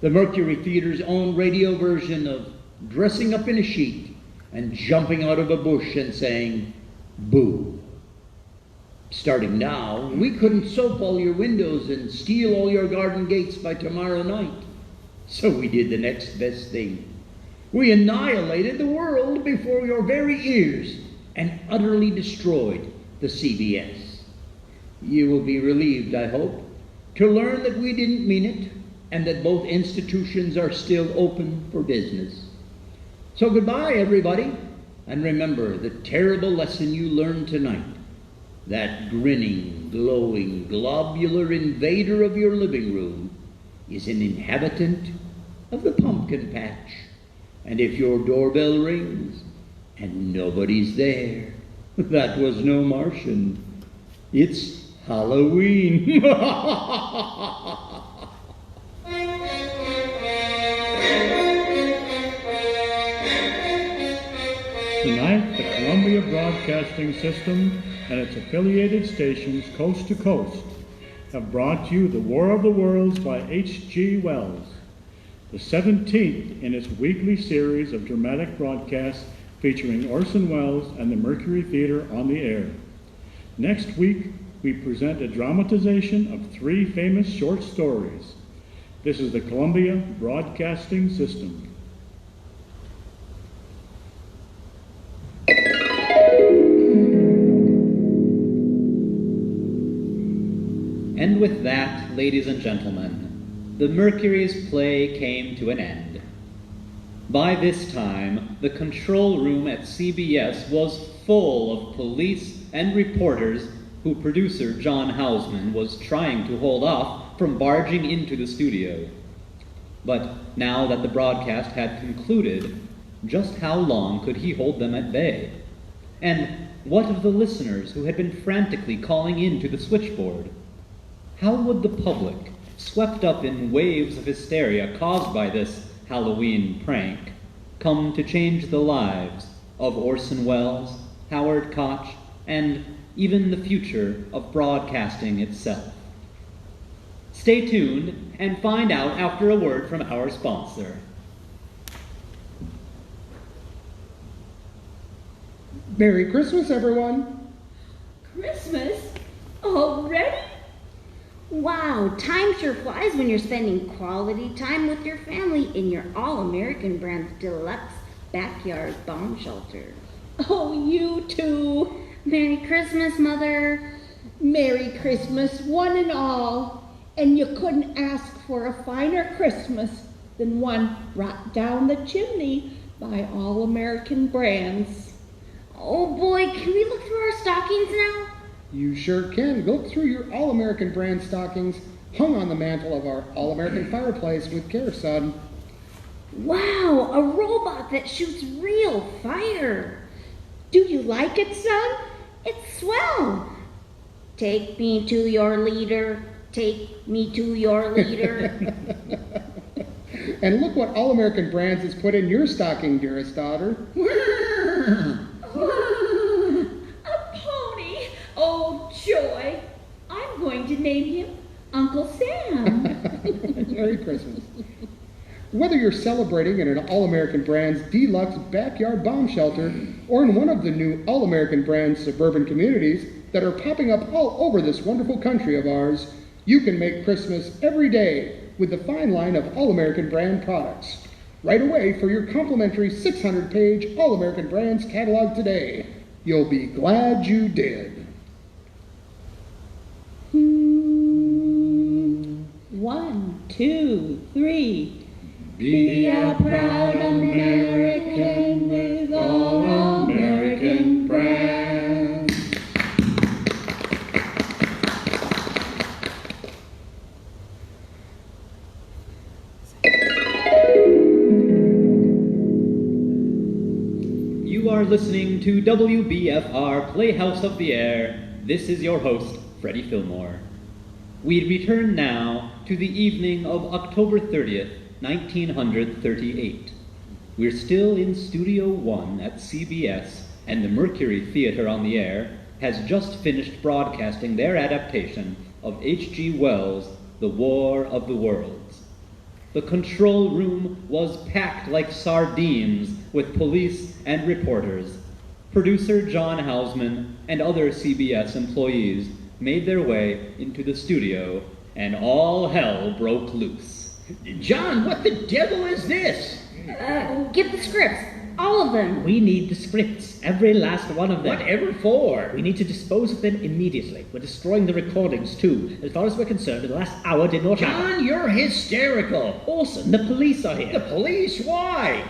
The Mercury Theater's own radio version of dressing up in a sheet and jumping out of a bush and saying, "Boo." Starting now, we couldn't soap all your windows and steal all your garden gates by tomorrow night. So we did the next best thing. We annihilated the world before your very ears and utterly destroyed the CBS. You will be relieved, I hope, to learn that we didn't mean it and that both institutions are still open for business. So goodbye, everybody, and remember the terrible lesson you learned tonight. That grinning, glowing, globular invader of your living room is an inhabitant of the pumpkin patch. And if your doorbell rings and nobody's there, that was no Martian. It's Halloween. Tonight, the Columbia Broadcasting System and its affiliated stations coast to coast have brought you The War of the Worlds by H.G. Wells, the 17th in its weekly series of dramatic broadcasts featuring Orson Welles and the Mercury Theater on the air. Next week, we present a dramatization of 3 famous short stories. This is the Columbia Broadcasting System. And with that, ladies and gentlemen, the Mercury's play came to an end. By this time, the control room at CBS was full of police and reporters who producer John Houseman was trying to hold off from barging into the studio. But now that the broadcast had concluded, just how long could he hold them at bay? And what of the listeners who had been frantically calling in to the switchboard? How would the public, swept up in waves of hysteria caused by this Halloween prank, come to change the lives of Orson Welles, Howard Koch, and even the future of broadcasting itself? Stay tuned and find out after a word from our sponsor. Merry Christmas, everyone. Christmas? Already? Wow, time sure flies when you're spending quality time with your family in your all-American brand deluxe backyard bomb shelter. Oh, you too. Merry Christmas, Mother. Merry Christmas, one and all. And you couldn't ask for a finer Christmas than one brought down the chimney by all-American brands. Oh boy, can we look through our stockings now? You sure can. Look through your All-American brand stockings hung on the mantle of our All-American fireplace with care, son. Wow, a robot that shoots real fire. Do you like it, son? It's swell. Take me to your leader. Take me to your leader. And look what All-American Brands has put in your stocking, dearest daughter. A pony! Oh, joy! I'm going to name him Uncle Sam. Merry Christmas. Whether you're celebrating in an All-American Brands deluxe backyard bomb shelter or in one of the new All-American Brands suburban communities that are popping up all over this wonderful country of ours, you can make Christmas every day with the fine line of All-American Brand products. Right away for your complimentary 600-page All-American Brands catalog today. You'll be glad you did. 1, 2, 3. Be a proud American with all American brands. You are listening to WBFR Playhouse of the Air. This is your host, Freddie Fillmore. We return now to the evening of October 30th, 1938. We're still in Studio 1 at CBS, and the Mercury Theater on the Air has just finished broadcasting their adaptation of H.G. Wells' The War of the Worlds. The control room was packed like sardines with police and reporters. Producer John Hausman and other CBS employees made their way into the studio, and all hell broke loose. John, what the devil is this? Get the scripts. All of them. We need the scripts, every last one of them. Whatever for? We need to dispose of them immediately. We're destroying the recordings, too. As far as we're concerned, the last hour did not happen. John, you're hysterical. Orson, the police are here. The police? Why?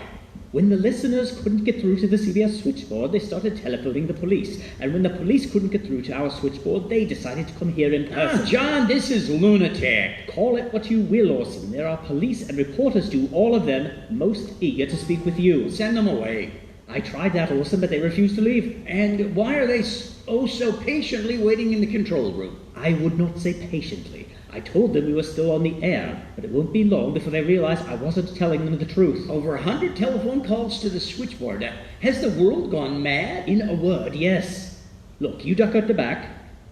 When the listeners couldn't get through to the CBS switchboard, they started telephoning the police. And when the police couldn't get through to our switchboard, they decided to come here in person. John, this is lunatic. Call it what you will, Orson. There are police and reporters too, all of them most eager to speak with you. Send them away. I tried that, Orson, but they refused to leave. And why are they so patiently waiting in the control room? I would not say patiently. I told them we were still on the air, but it won't be long before they realize I wasn't telling them the truth. Over 100 telephone calls to the switchboard. Has the world gone mad? In a word, yes. Look, you duck out the back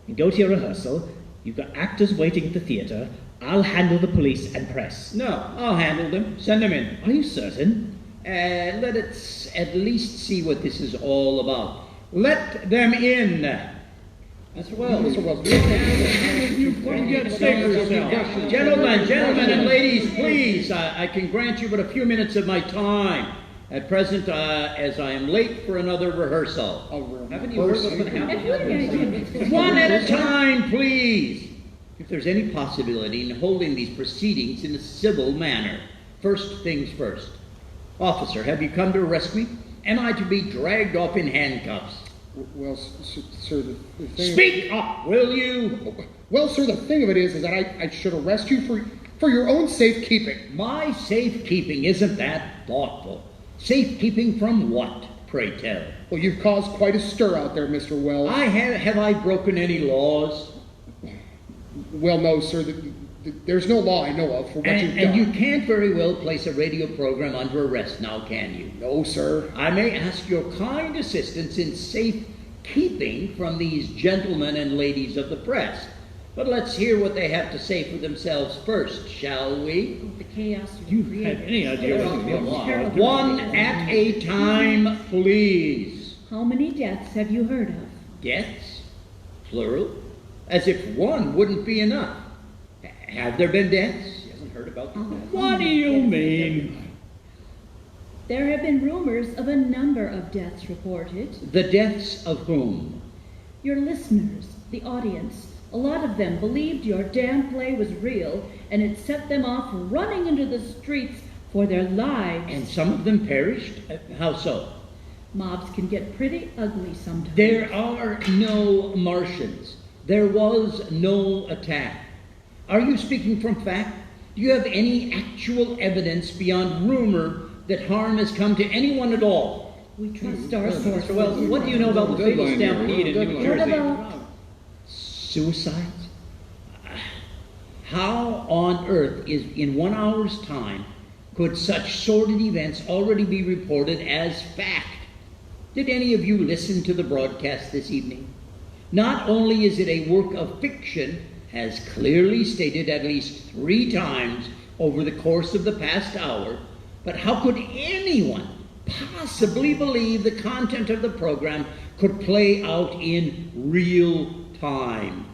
and go to your rehearsal. You've got actors waiting at the theater. I'll handle the police and press. No, I'll handle them. Send them in. Are you certain? Let us at least see what this is all about. Let them in. Mr. Wells. Mr. Wells. Gentlemen and ladies, please, I can grant you but a few minutes of my time. At present, as I am late for another rehearsal. Haven't you heard what's been happening? One at a time, please. If there's any possibility in holding these proceedings in a civil manner. First things first. Officer, have you come to arrest me? Am I to be dragged off in handcuffs? Well, sir, the thing... Speak up, will you? Well, sir, the thing of it is that I should arrest you for your own safekeeping. My safekeeping isn't that thoughtful. Safekeeping from what, pray tell? Well, you've caused quite a stir out there, Mr. Wells. Have I broken any laws? Well, no, sir. There's no law I know of for what you've done. And you can't very well place a radio program under arrest now, can you? No, sir. I may ask your kind assistance in safekeeping from these gentlemen and ladies of the press. But let's hear what they have to say for themselves first, shall we? The chaos You have any idea what One at a time, please. How many deaths have you heard of? Deaths? Plural? As if one wouldn't be enough. Have there been deaths? She hasn't heard about them. What do you mean? There have been rumors of a number of deaths reported. The deaths of whom? Your listeners, the audience, a lot of them believed your damn play was real, and it set them off running into the streets for their lives. And some of them perished? How so? Mobs can get pretty ugly sometimes. There are no Martians. There was no attack. Are you speaking from fact? Do you have any actual evidence beyond rumor that harm has come to anyone at all? We trust our sources. Mr. Wells, what do you know about the fatal stampede in New What Jersey? about Suicides? How on earth is, in 1 hour's time, could such sordid events already be reported as fact? Did any of you listen to the broadcast this evening? Not only is it a work of fiction, as clearly stated at least 3 times over the course of the past hour, but how could anyone possibly believe the content of the program could play out in real time?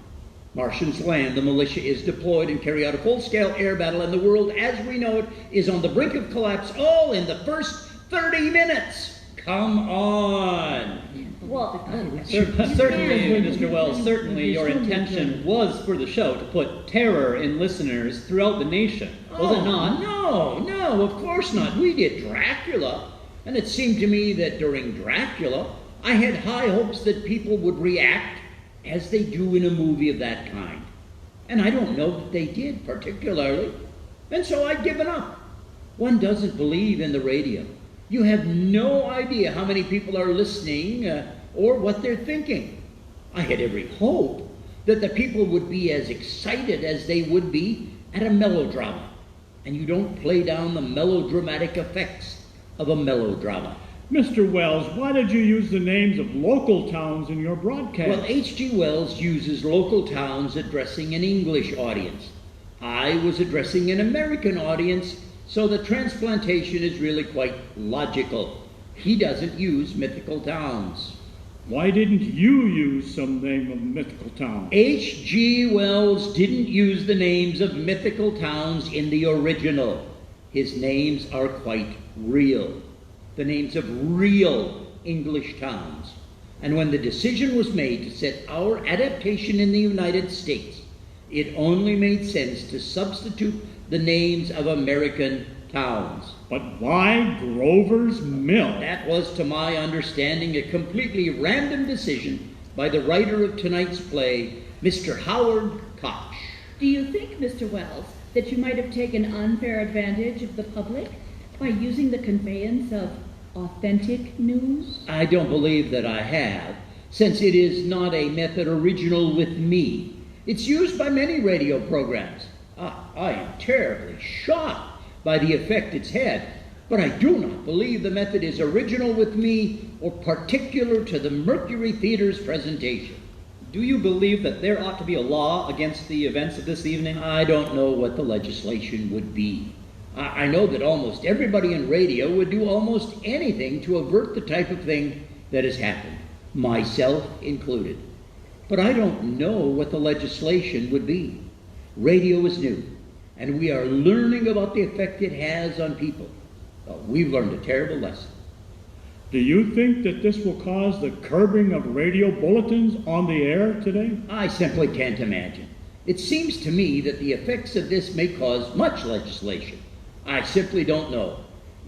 Martians land, the militia is deployed and carry out a full-scale air battle, and the world as we know it is on the brink of collapse, all in the first 30 minutes. Come on. well? Certainly, Mr. Wells, certainly your intention was for the show to put terror in listeners throughout the nation, was it not? No, of course not. We did Dracula, and it seemed to me that during Dracula, I had high hopes that people would react as they do in a movie of that kind. And I don't know that they did particularly. And so I'd given up. One doesn't believe in the radio. You have no idea how many people are listening or what they're thinking. I had every hope that the people would be as excited as they would be at a melodrama. And you don't play down the melodramatic effects of a melodrama. Mr. Wells, why did you use the names of local towns in your broadcast? Well, H.G. Wells uses local towns addressing an English audience. I was addressing an American audience, so the transplantation is really quite logical. He doesn't use mythical towns. Why didn't you use some name of mythical town? H.G. Wells didn't use the names of mythical towns in the original. His names are quite real. The names of real English towns. And when the decision was made to set our adaptation in the United States, it only made sense to substitute the names of American towns. But why Grover's Mill? That was, to my understanding, a completely random decision by the writer of tonight's play, Mr. Howard Koch. Do you think, Mr. Wells, that you might have taken unfair advantage of the public by using the conveyance of authentic news? I don't believe that I have, since it is not a method original with me. It's used by many radio programs. I am terribly shocked by the effect it's had, but I do not believe the method is original with me or particular to the Mercury Theater's presentation. Do you believe that there ought to be a law against the events of this evening? I don't know what the legislation would be. I know that almost everybody in radio would do almost anything to avert the type of thing that has happened, myself included. But I don't know what the legislation would be. Radio is new, and we are learning about the effect it has on people. We've learned a terrible lesson. Do you think that this will cause the curbing of radio bulletins on the air today? I simply can't imagine. It seems to me that the effects of this may cause much legislation. I simply don't know.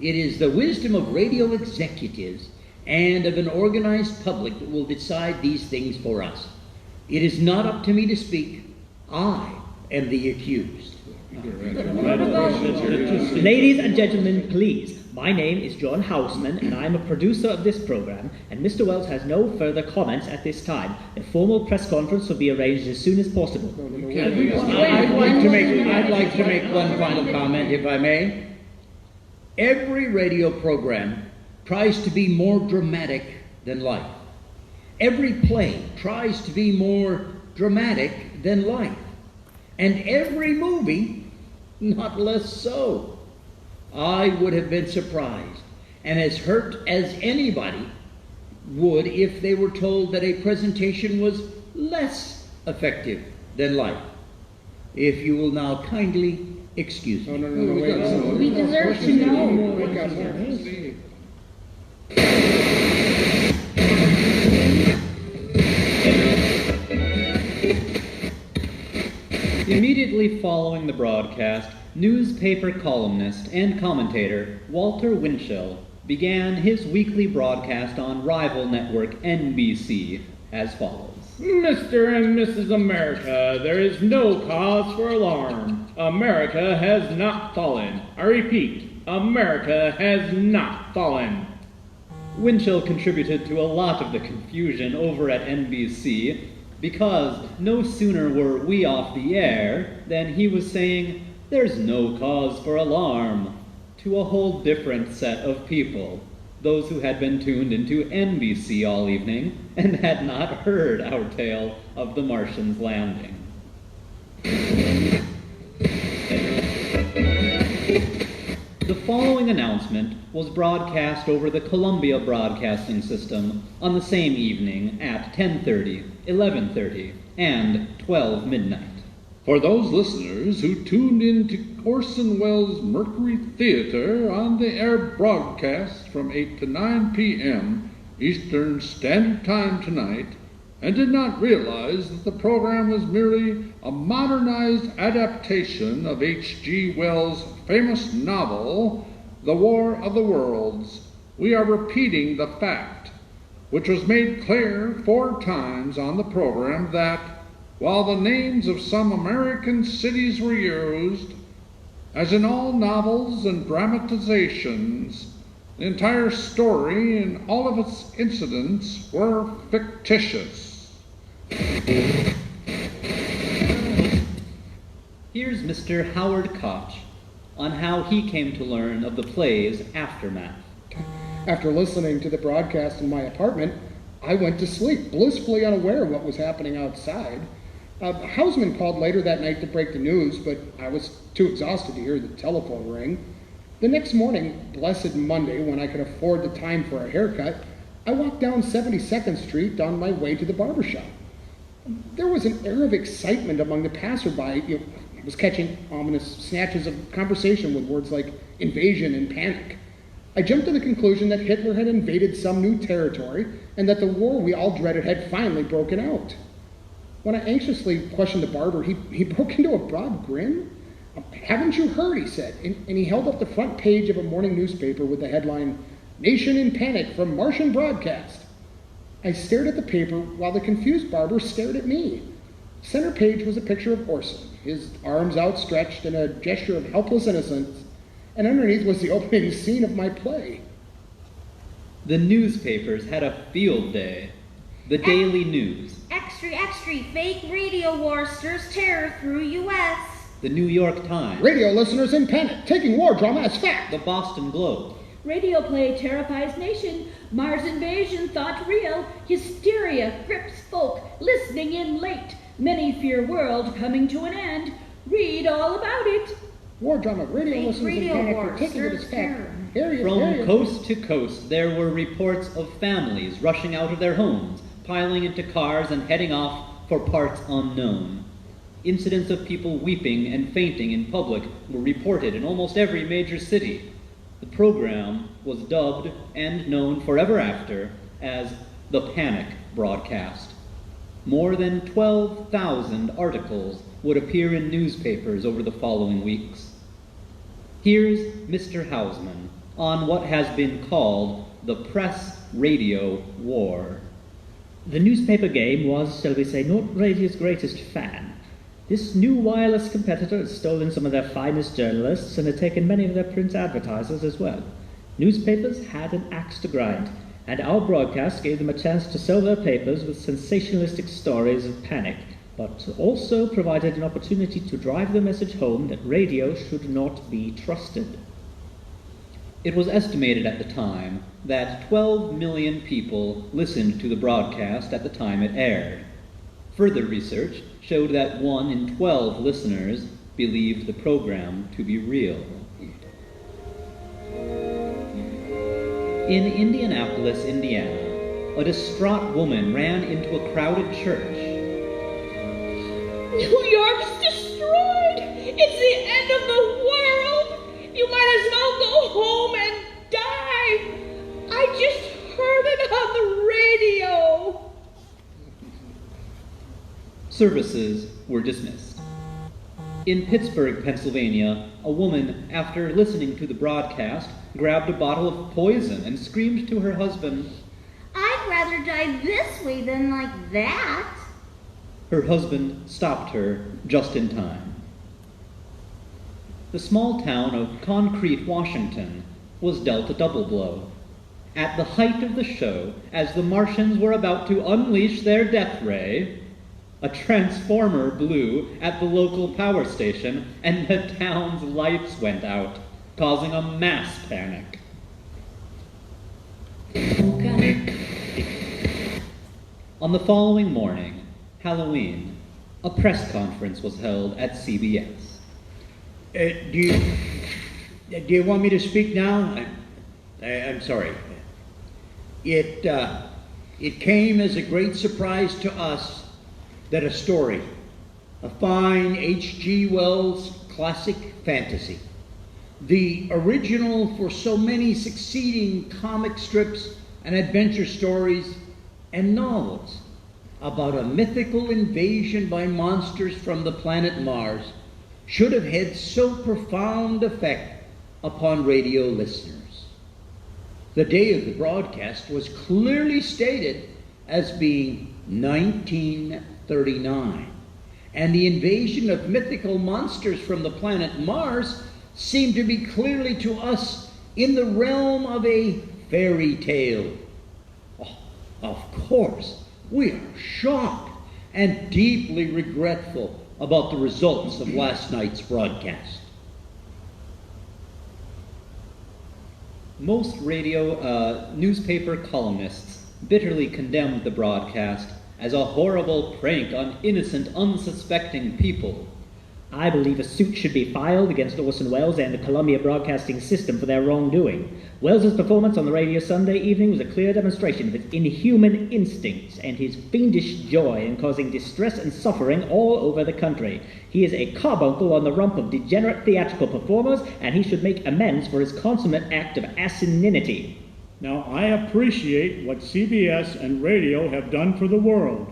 It is the wisdom of radio executives and of an organized public that will decide these things for us. It is not up to me to speak. I am the accused. Ladies and gentlemen, please. My name is John Houseman, and I am a producer of this program, and Mr. Wells has no further comments at this time. A formal press conference will be arranged as soon as possible. I'd like to make one final comment, if I may. Every radio program tries to be more dramatic than life. Every play tries to be more dramatic than life. And every movie, not less so. I would have been surprised and as hurt as anybody would if they were told that a presentation was less effective than life. If you will now kindly excuse me. We deserve to know. Immediately following the broadcast, newspaper columnist and commentator Walter Winchell began his weekly broadcast on rival network NBC as follows. Mr. and Mrs. America, there is no cause for alarm. America has not fallen. I repeat, America has not fallen. Winchell contributed to a lot of the confusion over at NBC because no sooner were we off the air than he was saying, "There's no cause for alarm," to a whole different set of people, those who had been tuned into NBC all evening and had not heard our tale of the Martian's landing. The following announcement was broadcast over the Columbia Broadcasting System on the same evening at 10:30, 11:30, and 12 midnight. For those listeners who tuned in to Orson Welles' Mercury Theater on the air broadcast from 8 to 9 p.m. Eastern Standard Time tonight and did not realize that the program was merely a modernized adaptation of H.G. Wells' famous novel, The War of the Worlds, we are repeating the fact, which was made clear 4 times on the program, that while the names of some American cities were used, as in all novels and dramatizations, the entire story and all of its incidents were fictitious. Here's Mr. Howard Koch on how he came to learn of the play's aftermath. After listening to the broadcast in my apartment, I went to sleep, blissfully unaware of what was happening outside. Houseman called later that night to break the news, but I was too exhausted to hear the telephone ring. The next morning, blessed Monday, when I could afford the time for a haircut, I walked down 72nd Street on my way to the barbershop. There was an air of excitement among the passerby. I was catching ominous snatches of conversation with words like invasion and panic. I jumped to the conclusion that Hitler had invaded some new territory and that the war we all dreaded had finally broken out. When I anxiously questioned the barber, he broke into a broad grin. "Haven't you heard?" he said, and he held up the front page of a morning newspaper with the headline, "Nation in Panic from Martian Broadcast." I stared at the paper while the confused barber stared at me. Center page was a picture of Orson, his arms outstretched in a gesture of helpless innocence, and underneath was the opening scene of my play. The newspapers had a field day. The Daily News, Extra, fake radio war stirs terror through U.S. the New York Times, Radio listeners in panic, taking war drama as fact. the Boston Globe, Radio play terrifies nation. Mars invasion thought real. Hysteria grips folk listening in late. Many fear world coming to an end. Read all about it. War drama, radio Fake listeners radio in panic, war are taking it as stirs fact. terror. Hear you, From hear you. coast to coast, there were reports of families rushing out of their homes, piling into cars and heading off for parts unknown. Incidents of people weeping and fainting in public were reported in almost every major city. The program was dubbed and known forever after as the Panic Broadcast. More than 12,000 articles would appear in newspapers over the following weeks. Here's Mr. Houseman on what has been called the press-radio war. The newspaper game was, shall we say, not radio's greatest fan. This new wireless competitor had stolen some of their finest journalists and had taken many of their print advertisers as well. Newspapers had an axe to grind, and our broadcast gave them a chance to sell their papers with sensationalistic stories of panic, but also provided an opportunity to drive the message home that radio should not be trusted. It was estimated at the time that 12 million people listened to the broadcast at the time it aired. Further research showed that 1 in 12 listeners believed the program to be real. In Indianapolis, Indiana, a distraught woman ran into a crowded church. New York's destroyed. It's the end of the world. You might as well go home and die. I just heard it on the radio. Services were dismissed. In Pittsburgh, Pennsylvania, a woman, after listening to the broadcast, grabbed a bottle of poison and screamed to her husband, I'd rather die this way than like that. Her husband stopped her just in time. The small town of Concrete, Washington, was dealt a double blow. At the height of the show, as the Martians were about to unleash their death ray, a transformer blew at the local power station and the town's lights went out, causing a mass panic. On the following morning, Halloween, a press conference was held at CBS. Do you want me to speak now? I'm sorry. It came as a great surprise to us that a story, a fine H.G. Wells classic fantasy, the original for so many succeeding comic strips and adventure stories and novels about a mythical invasion by monsters from the planet Mars, should have had so profound effect upon radio listeners. The day of the broadcast was clearly stated as being 1939, and the invasion of mythical monsters from the planet Mars seemed to be clearly to us in the realm of a fairy tale. Oh, of course, we are shocked and deeply regretful about the results of last night's broadcast. Most radio newspaper columnists bitterly condemned the broadcast as a horrible prank on innocent, unsuspecting people. I believe a suit should be filed against Orson Welles and the Columbia Broadcasting System for their wrongdoing. Welles's performance on the radio Sunday evening was a clear demonstration of his inhuman instincts and his fiendish joy in causing distress and suffering all over the country. He is a carbuncle on the rump of degenerate theatrical performers, and he should make amends for his consummate act of asininity. Now, I appreciate what CBS and radio have done for the world,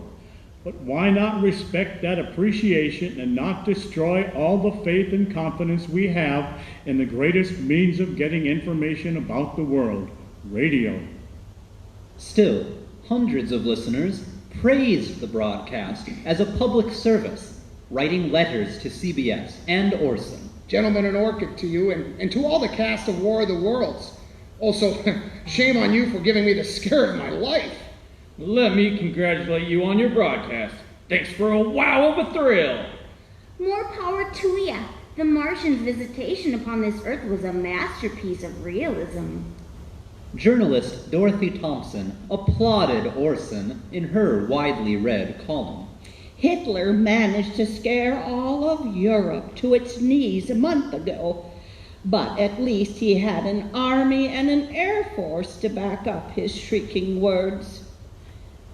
but why not respect that appreciation and not destroy all the faith and confidence we have in the greatest means of getting information about the world, radio? Still, hundreds of listeners praised the broadcast as a public service, writing letters to CBS and Orson. Gentlemen, an orchid to you and to all the cast of War of the Worlds. Also, shame on you for giving me the scare of my life. Let me congratulate you on your broadcast. Thanks for a wow of a thrill. More power to ya. The Martian's visitation upon this earth was a masterpiece of realism. Journalist Dorothy Thompson applauded Orson in her widely read column. Hitler managed to scare all of Europe to its knees a month ago, but at least he had an army and an air force to back up his shrieking words.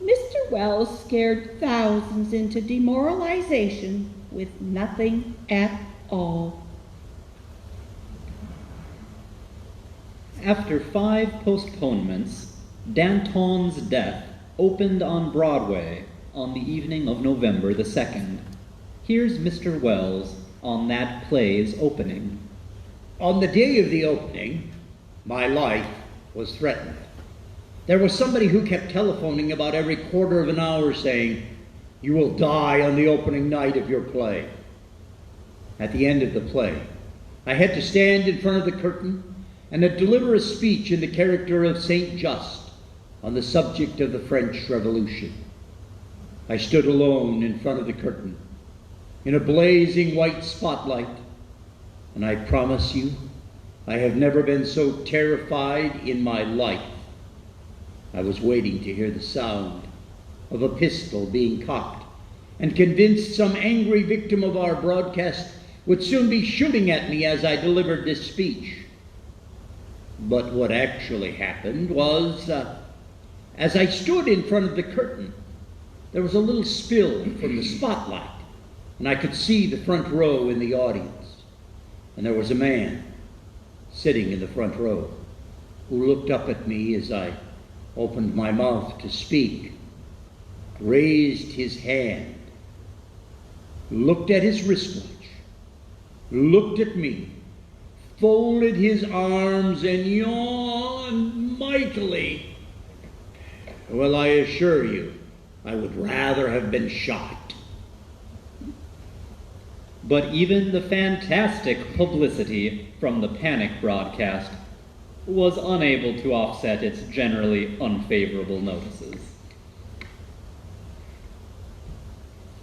Mr. Wells scared thousands into demoralization with nothing at all. After 5 postponements, Danton's Death opened on Broadway on the evening of November the 2nd. Here's Mr. Wells on that play's opening. On the day of the opening, my life was threatened. There was somebody who kept telephoning about every quarter of an hour saying, "You will die on the opening night of your play." At the end of the play, I had to stand in front of the curtain and deliver a speech in the character of Saint Just on the subject of the French Revolution. I stood alone in front of the curtain in a blazing white spotlight, and I promise you, I have never been so terrified in my life. I was waiting to hear the sound of a pistol being cocked, and convinced some angry victim of our broadcast would soon be shooting at me as I delivered this speech. But what actually happened was, as I stood in front of the curtain, there was a little spill from the spotlight, and I could see the front row in the audience. And there was a man sitting in the front row who looked up at me as I opened my mouth to speak, raised his hand, looked at his wristwatch, looked at me, folded his arms, and yawned mightily. Well, I assure you, I would rather have been shot. But even the fantastic publicity from the panic broadcast was unable to offset its generally unfavorable notices.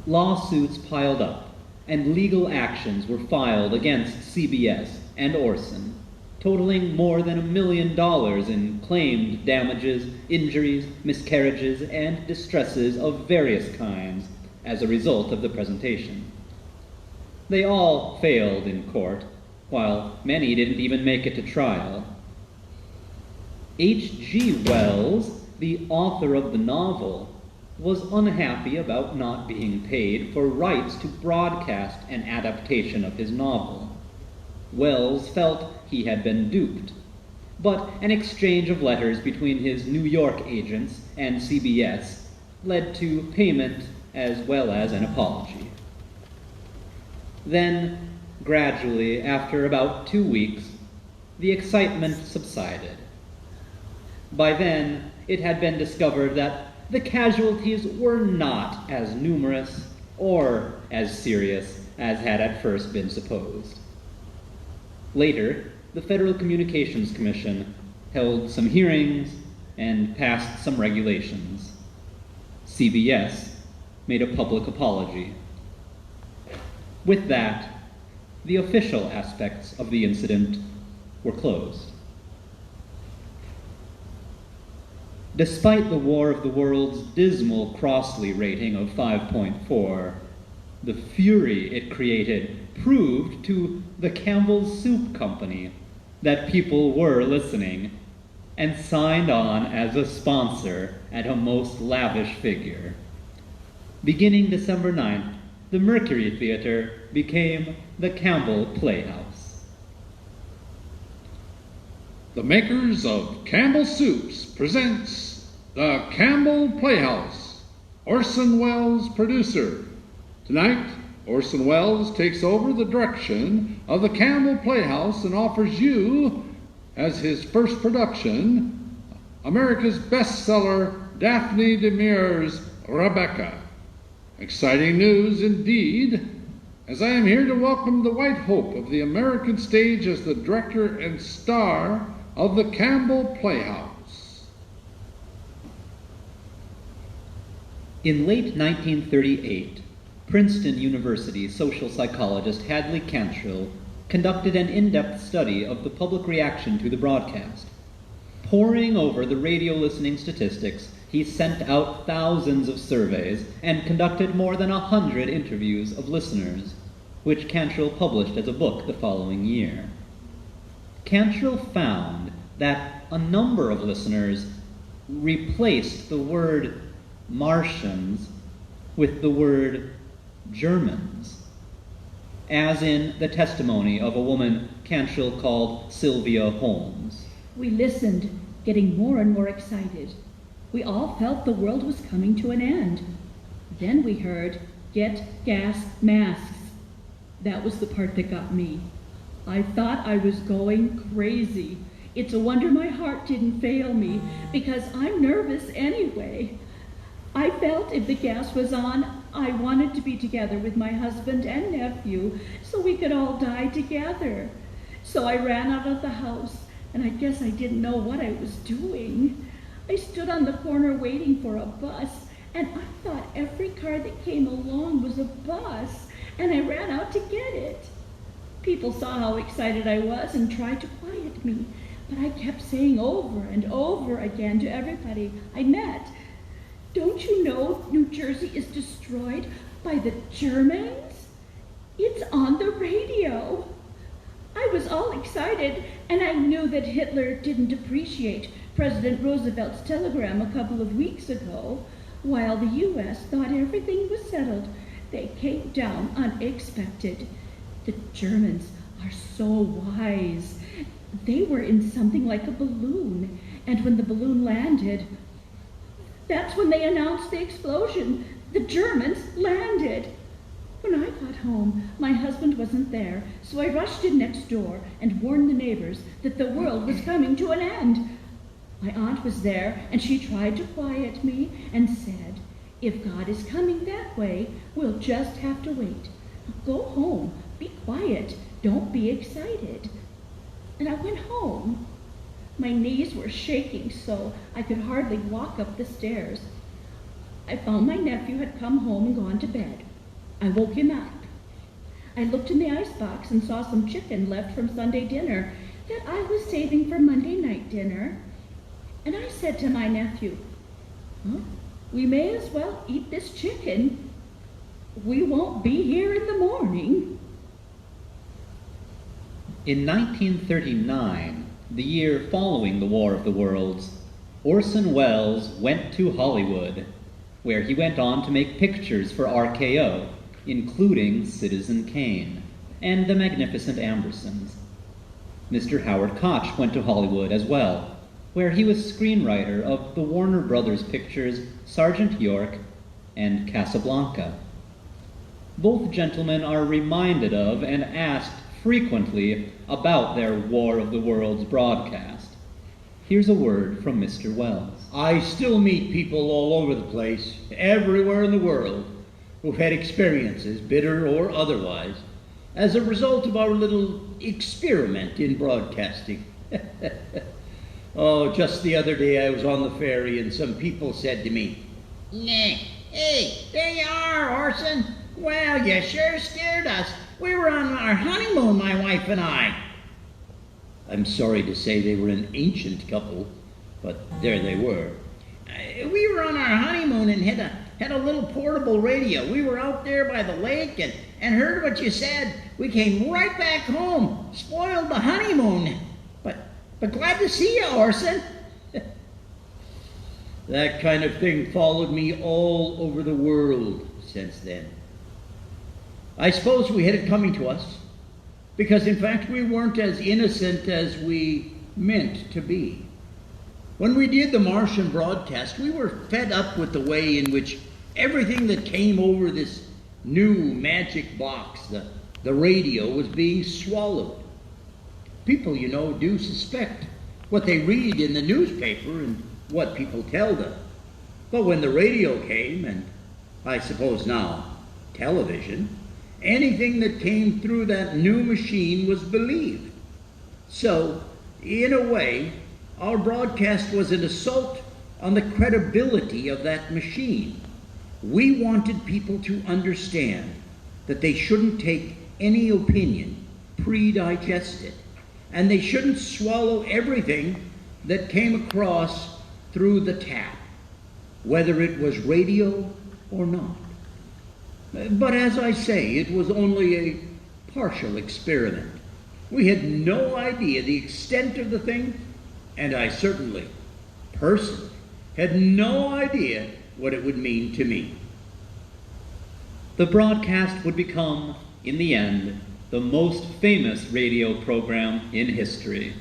Lawsuits piled up, and legal actions were filed against CBS and Orson, totaling more than $1 million in claimed damages, injuries, miscarriages, and distresses of various kinds as a result of the presentation. They all failed in court, while many didn't even make it to trial. H.G. Wells, the author of the novel, was unhappy about not being paid for rights to broadcast an adaptation of his novel. Wells felt he had been duped, but an exchange of letters between his New York agents and CBS led to payment as well as an apology. Then, gradually, after about 2 weeks, the excitement subsided. By then, it had been discovered that the casualties were not as numerous or as serious as had at first been supposed. Later, the Federal Communications Commission held some hearings and passed some regulations. CBS made a public apology. With that, the official aspects of the incident were closed. Despite the War of the Worlds' dismal Crossley rating of 5.4, the fury it created proved to the Campbell's Soup Company that people were listening and signed on as a sponsor at a most lavish figure. Beginning December 9th, the Mercury Theater became the Campbell Playhouse. The makers of Campbell Soups presents the Campbell Playhouse. Orson Welles, producer. Tonight, Orson Welles takes over the direction of the Campbell Playhouse and offers you, as his first production, America's bestseller, Daphne de Meur's Rebecca. Exciting news indeed, as I am here to welcome the white hope of the American stage as the director and star of the Campbell Playhouse. In late 1938, Princeton University social psychologist Hadley Cantrill conducted an in-depth study of the public reaction to the broadcast. Poring over the radio listening statistics, he sent out thousands of surveys and conducted more than 100 interviews of listeners, which Cantrill published as a book the following year. Cantrill found that a number of listeners replaced the word Martians with the word Germans, as in the testimony of a woman Cantrill called Sylvia Holmes. We listened, getting more and more excited. We all felt the world was coming to an end. Then we heard, "Get gas masks." That was the part that got me. I thought I was going crazy. It's a wonder my heart didn't fail me, because I'm nervous anyway. I felt if the gas was on, I wanted to be together with my husband and nephew so we could all die together. So I ran out of the house, and I guess I didn't know what I was doing. I stood on the corner waiting for a bus, and I thought every car that came along was a bus, and I ran out to get it. People saw how excited I was and tried to quiet me, but I kept saying over and over again to everybody I met, "Don't you know New Jersey is destroyed by the Germans? It's on the radio." I was all excited, and I knew that Hitler didn't appreciate President Roosevelt's telegram a couple of weeks ago. While the U.S. thought everything was settled, they came down unexpected. The Germans are so wise. They were in something like a balloon, and when the balloon landed, that's when they announced the explosion. The Germans landed. When I got home, my husband wasn't there, so I rushed in next door and warned the neighbors that the world was coming to an end. My aunt was there, and she tried to quiet me and said, "If God is coming that way, we'll just have to wait. Go home. Be quiet. Don't be excited. And I went home. My knees were shaking so I could hardly walk up the stairs. I found my nephew had come home and gone to bed. I woke him up. I looked in the icebox and saw some chicken left from Sunday dinner that I was saving for Monday night dinner. And I said to my nephew, we may as well eat this chicken. We won't be here in the morning. In 1939, the year following the War of the Worlds, Orson Welles went to Hollywood, where he went on to make pictures for RKO, including Citizen Kane and The Magnificent Ambersons. Mr. Howard Koch went to Hollywood as well, where he was screenwriter of the Warner Brothers pictures Sergeant York and Casablanca. Both gentlemen are reminded of and asked frequently about their War of the Worlds broadcast. Here's a word from Mr. Welles. I still meet people all over the place, everywhere in the world, who've had experiences, bitter or otherwise, as a result of our little experiment in broadcasting. Oh, just the other day I was on the ferry and some people said to me, "Hey, there you are, Orson. Well, you sure scared us. We were on our honeymoon, my wife and I." I'm sorry to say they were an ancient couple, but there they were. We were on our honeymoon and had a little portable radio. We were out there by the lake and heard what you said. We came right back home. Spoiled the honeymoon. But glad to see you, Orson. That kind of thing followed me all over the world since then. I suppose we had it coming to us, because in fact we weren't as innocent as we meant to be. When we did the Martian broadcast, we were fed up with the way in which everything that came over this new magic box, the radio, was being swallowed. People, you know, do suspect what they read in the newspaper and what people tell them. But when the radio came, and I suppose now television, anything that came through that new machine was believed. So, in a way, our broadcast was an assault on the credibility of that machine. We wanted people to understand that they shouldn't take any opinion pre-digested, and they shouldn't swallow everything that came across through the tap, whether it was radio or not. But as I say, it was only a partial experiment. We had no idea the extent of the thing, and I certainly, personally, had no idea what it would mean to me. The broadcast would become, in the end, the most famous radio program in history.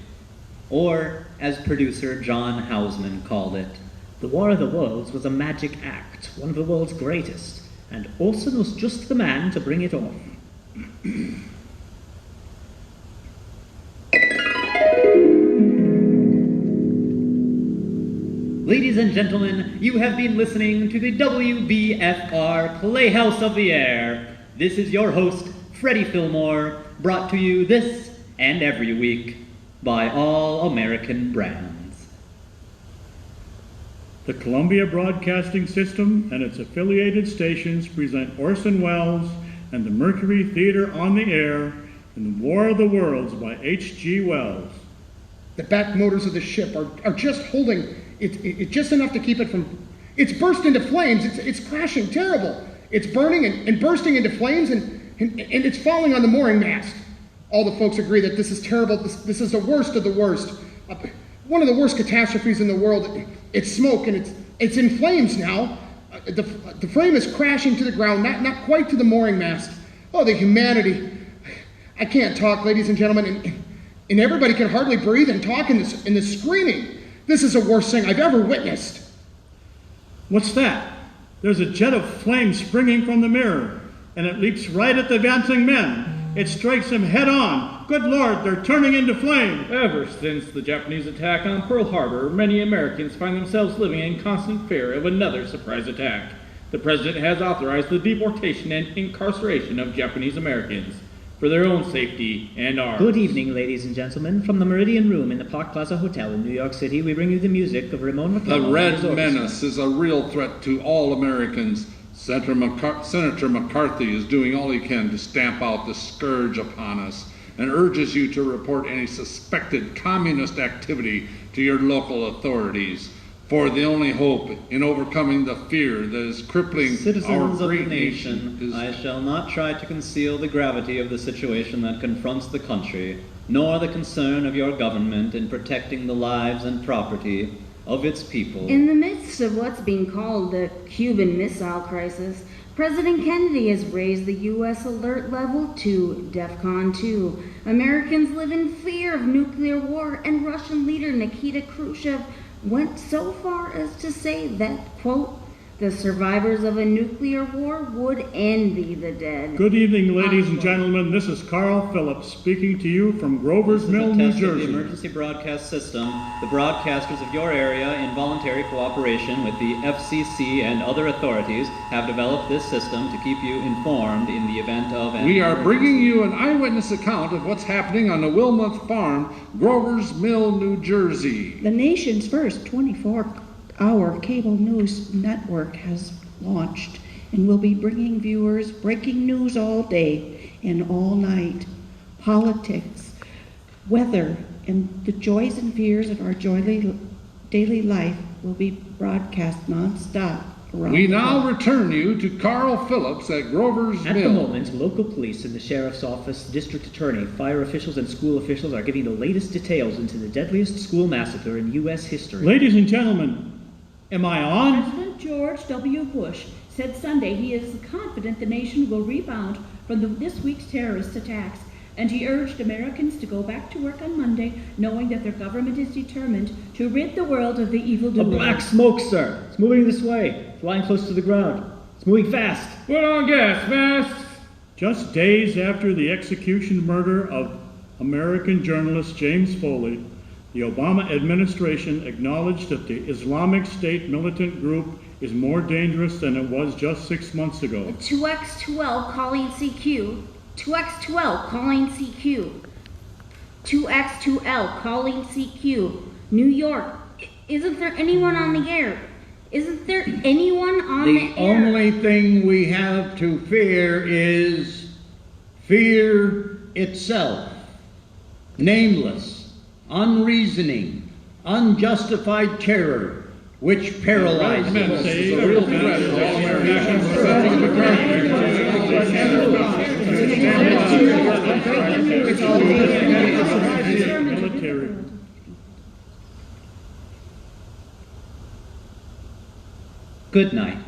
Or, as producer John Houseman called it, The War of the Worlds was a magic act, one of the world's greatest, and Orson was just the man to bring it on. Ladies and gentlemen, you have been listening to the WBFR Playhouse of the Air. This is your host, Freddie Fillmore, brought to you this and every week by All American Brands. The Columbia Broadcasting System and its affiliated stations present Orson Welles and the Mercury Theater on the Air in the War of the Worlds by H.G. Wells. The back motors of the ship are just holding it just enough to keep it from... It's burst into flames. It's crashing. Terrible. It's burning and bursting into flames, and it's falling on the mooring mast. All the folks agree that this is terrible. This is the worst of the worst. One of the worst catastrophes in the world. It's smoke, and it's in flames now. The frame is crashing to the ground, not quite to the mooring mast. Oh, the humanity. I can't talk, ladies and gentlemen, and everybody can hardly breathe and talk in this screaming. This is the worst thing I've ever witnessed. What's that? There's a jet of flame springing from the mirror, and it leaps right at the advancing men. It strikes them head on. Good Lord, they're turning into flame. Ever since the Japanese attack on Pearl Harbor, many Americans find themselves living in constant fear of another surprise attack. The President has authorized the deportation and incarceration of Japanese Americans for their own safety and ours. Good evening, ladies and gentlemen. From the Meridian Room in the Park Plaza Hotel in New York City, we bring you the music of Ramon McClellan. The Red Menace is a real threat to all Americans. Senator McCarthy is doing all he can to stamp out the scourge upon us and urges you to report any suspected communist activity to your local authorities. For the only hope in overcoming the fear that is crippling Citizens our of the great nation, is... I shall not try to conceal the gravity of the situation that confronts the country, nor the concern of your government in protecting the lives and property of its people. In the midst of what's being called the Cuban Missile Crisis, President Kennedy has raised the U.S. alert level to DEFCON 2. Americans live in fear of nuclear war, and Russian leader Nikita Khrushchev went so far as to say that, quote, the survivors of a nuclear war would envy the dead. Good evening, ladies and gentlemen. This is Carl Phillips speaking to you from Grover's Mill, New This is a test of Jersey. the emergency broadcast system. The broadcasters of your area, in voluntary cooperation with the FCC and other authorities, have developed this system to keep you informed in the event of an We are emergency. bringing you an eyewitness account of what's happening on the Wilmot Farm, Grover's Mill, New Jersey. The nation's first 24-hour cable news network has launched and will be bringing viewers breaking news all day and all night, politics, weather, and the joys and fears of our daily life will be broadcast nonstop around We the now world. return you to Carl Phillips at Grover's At the Mill. moment, local police and the sheriff's office, district attorney, fire officials, and school officials are giving the latest details into the deadliest school massacre in U.S. history. Ladies and gentlemen, am I on? President George W. Bush said Sunday he is confident the nation will rebound from this week's terrorist attacks, and he urged Americans to go back to work on Monday, knowing that their government is determined to rid the world of the A evildoer. black smoke, sir. It's moving this way, flying close to the ground. It's moving fast. Put on gas masks! Just days after the execution murder of American journalist James Foley, the Obama administration acknowledged that the Islamic State militant group is more dangerous than it was just 6 months ago. 2x2L calling CQ. 2x2L calling CQ. 2x2L calling CQ. New York. Isn't there anyone on the air? Isn't there anyone on the The air? only thing we have to fear is fear itself. Nameless, unreasoning, unjustified terror, which paralyzes Menace is a real threat to all Military. Good night.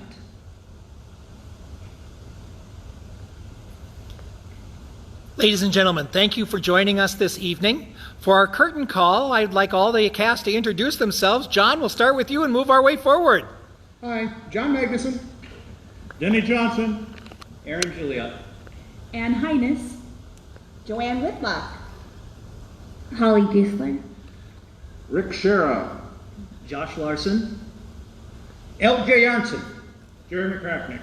Ladies and gentlemen, thank you for joining us this evening. For our curtain call, I'd like all the cast to introduce themselves. John, we'll start with you and move our way forward. Hi, John Magnuson. Denny Johnson. Aaron Juliet. Ann Highness. Joanne Whitlock. Holly Gisler. Rick Shera. Josh Larson. L.J. Arnson. Jeremy Kraftnick.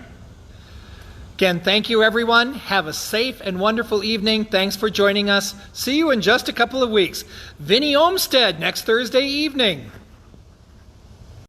Again, thank you, everyone. Have a safe and wonderful evening. Thanks for joining us. See you in just a couple of weeks. Vinnie Olmsted next Thursday evening.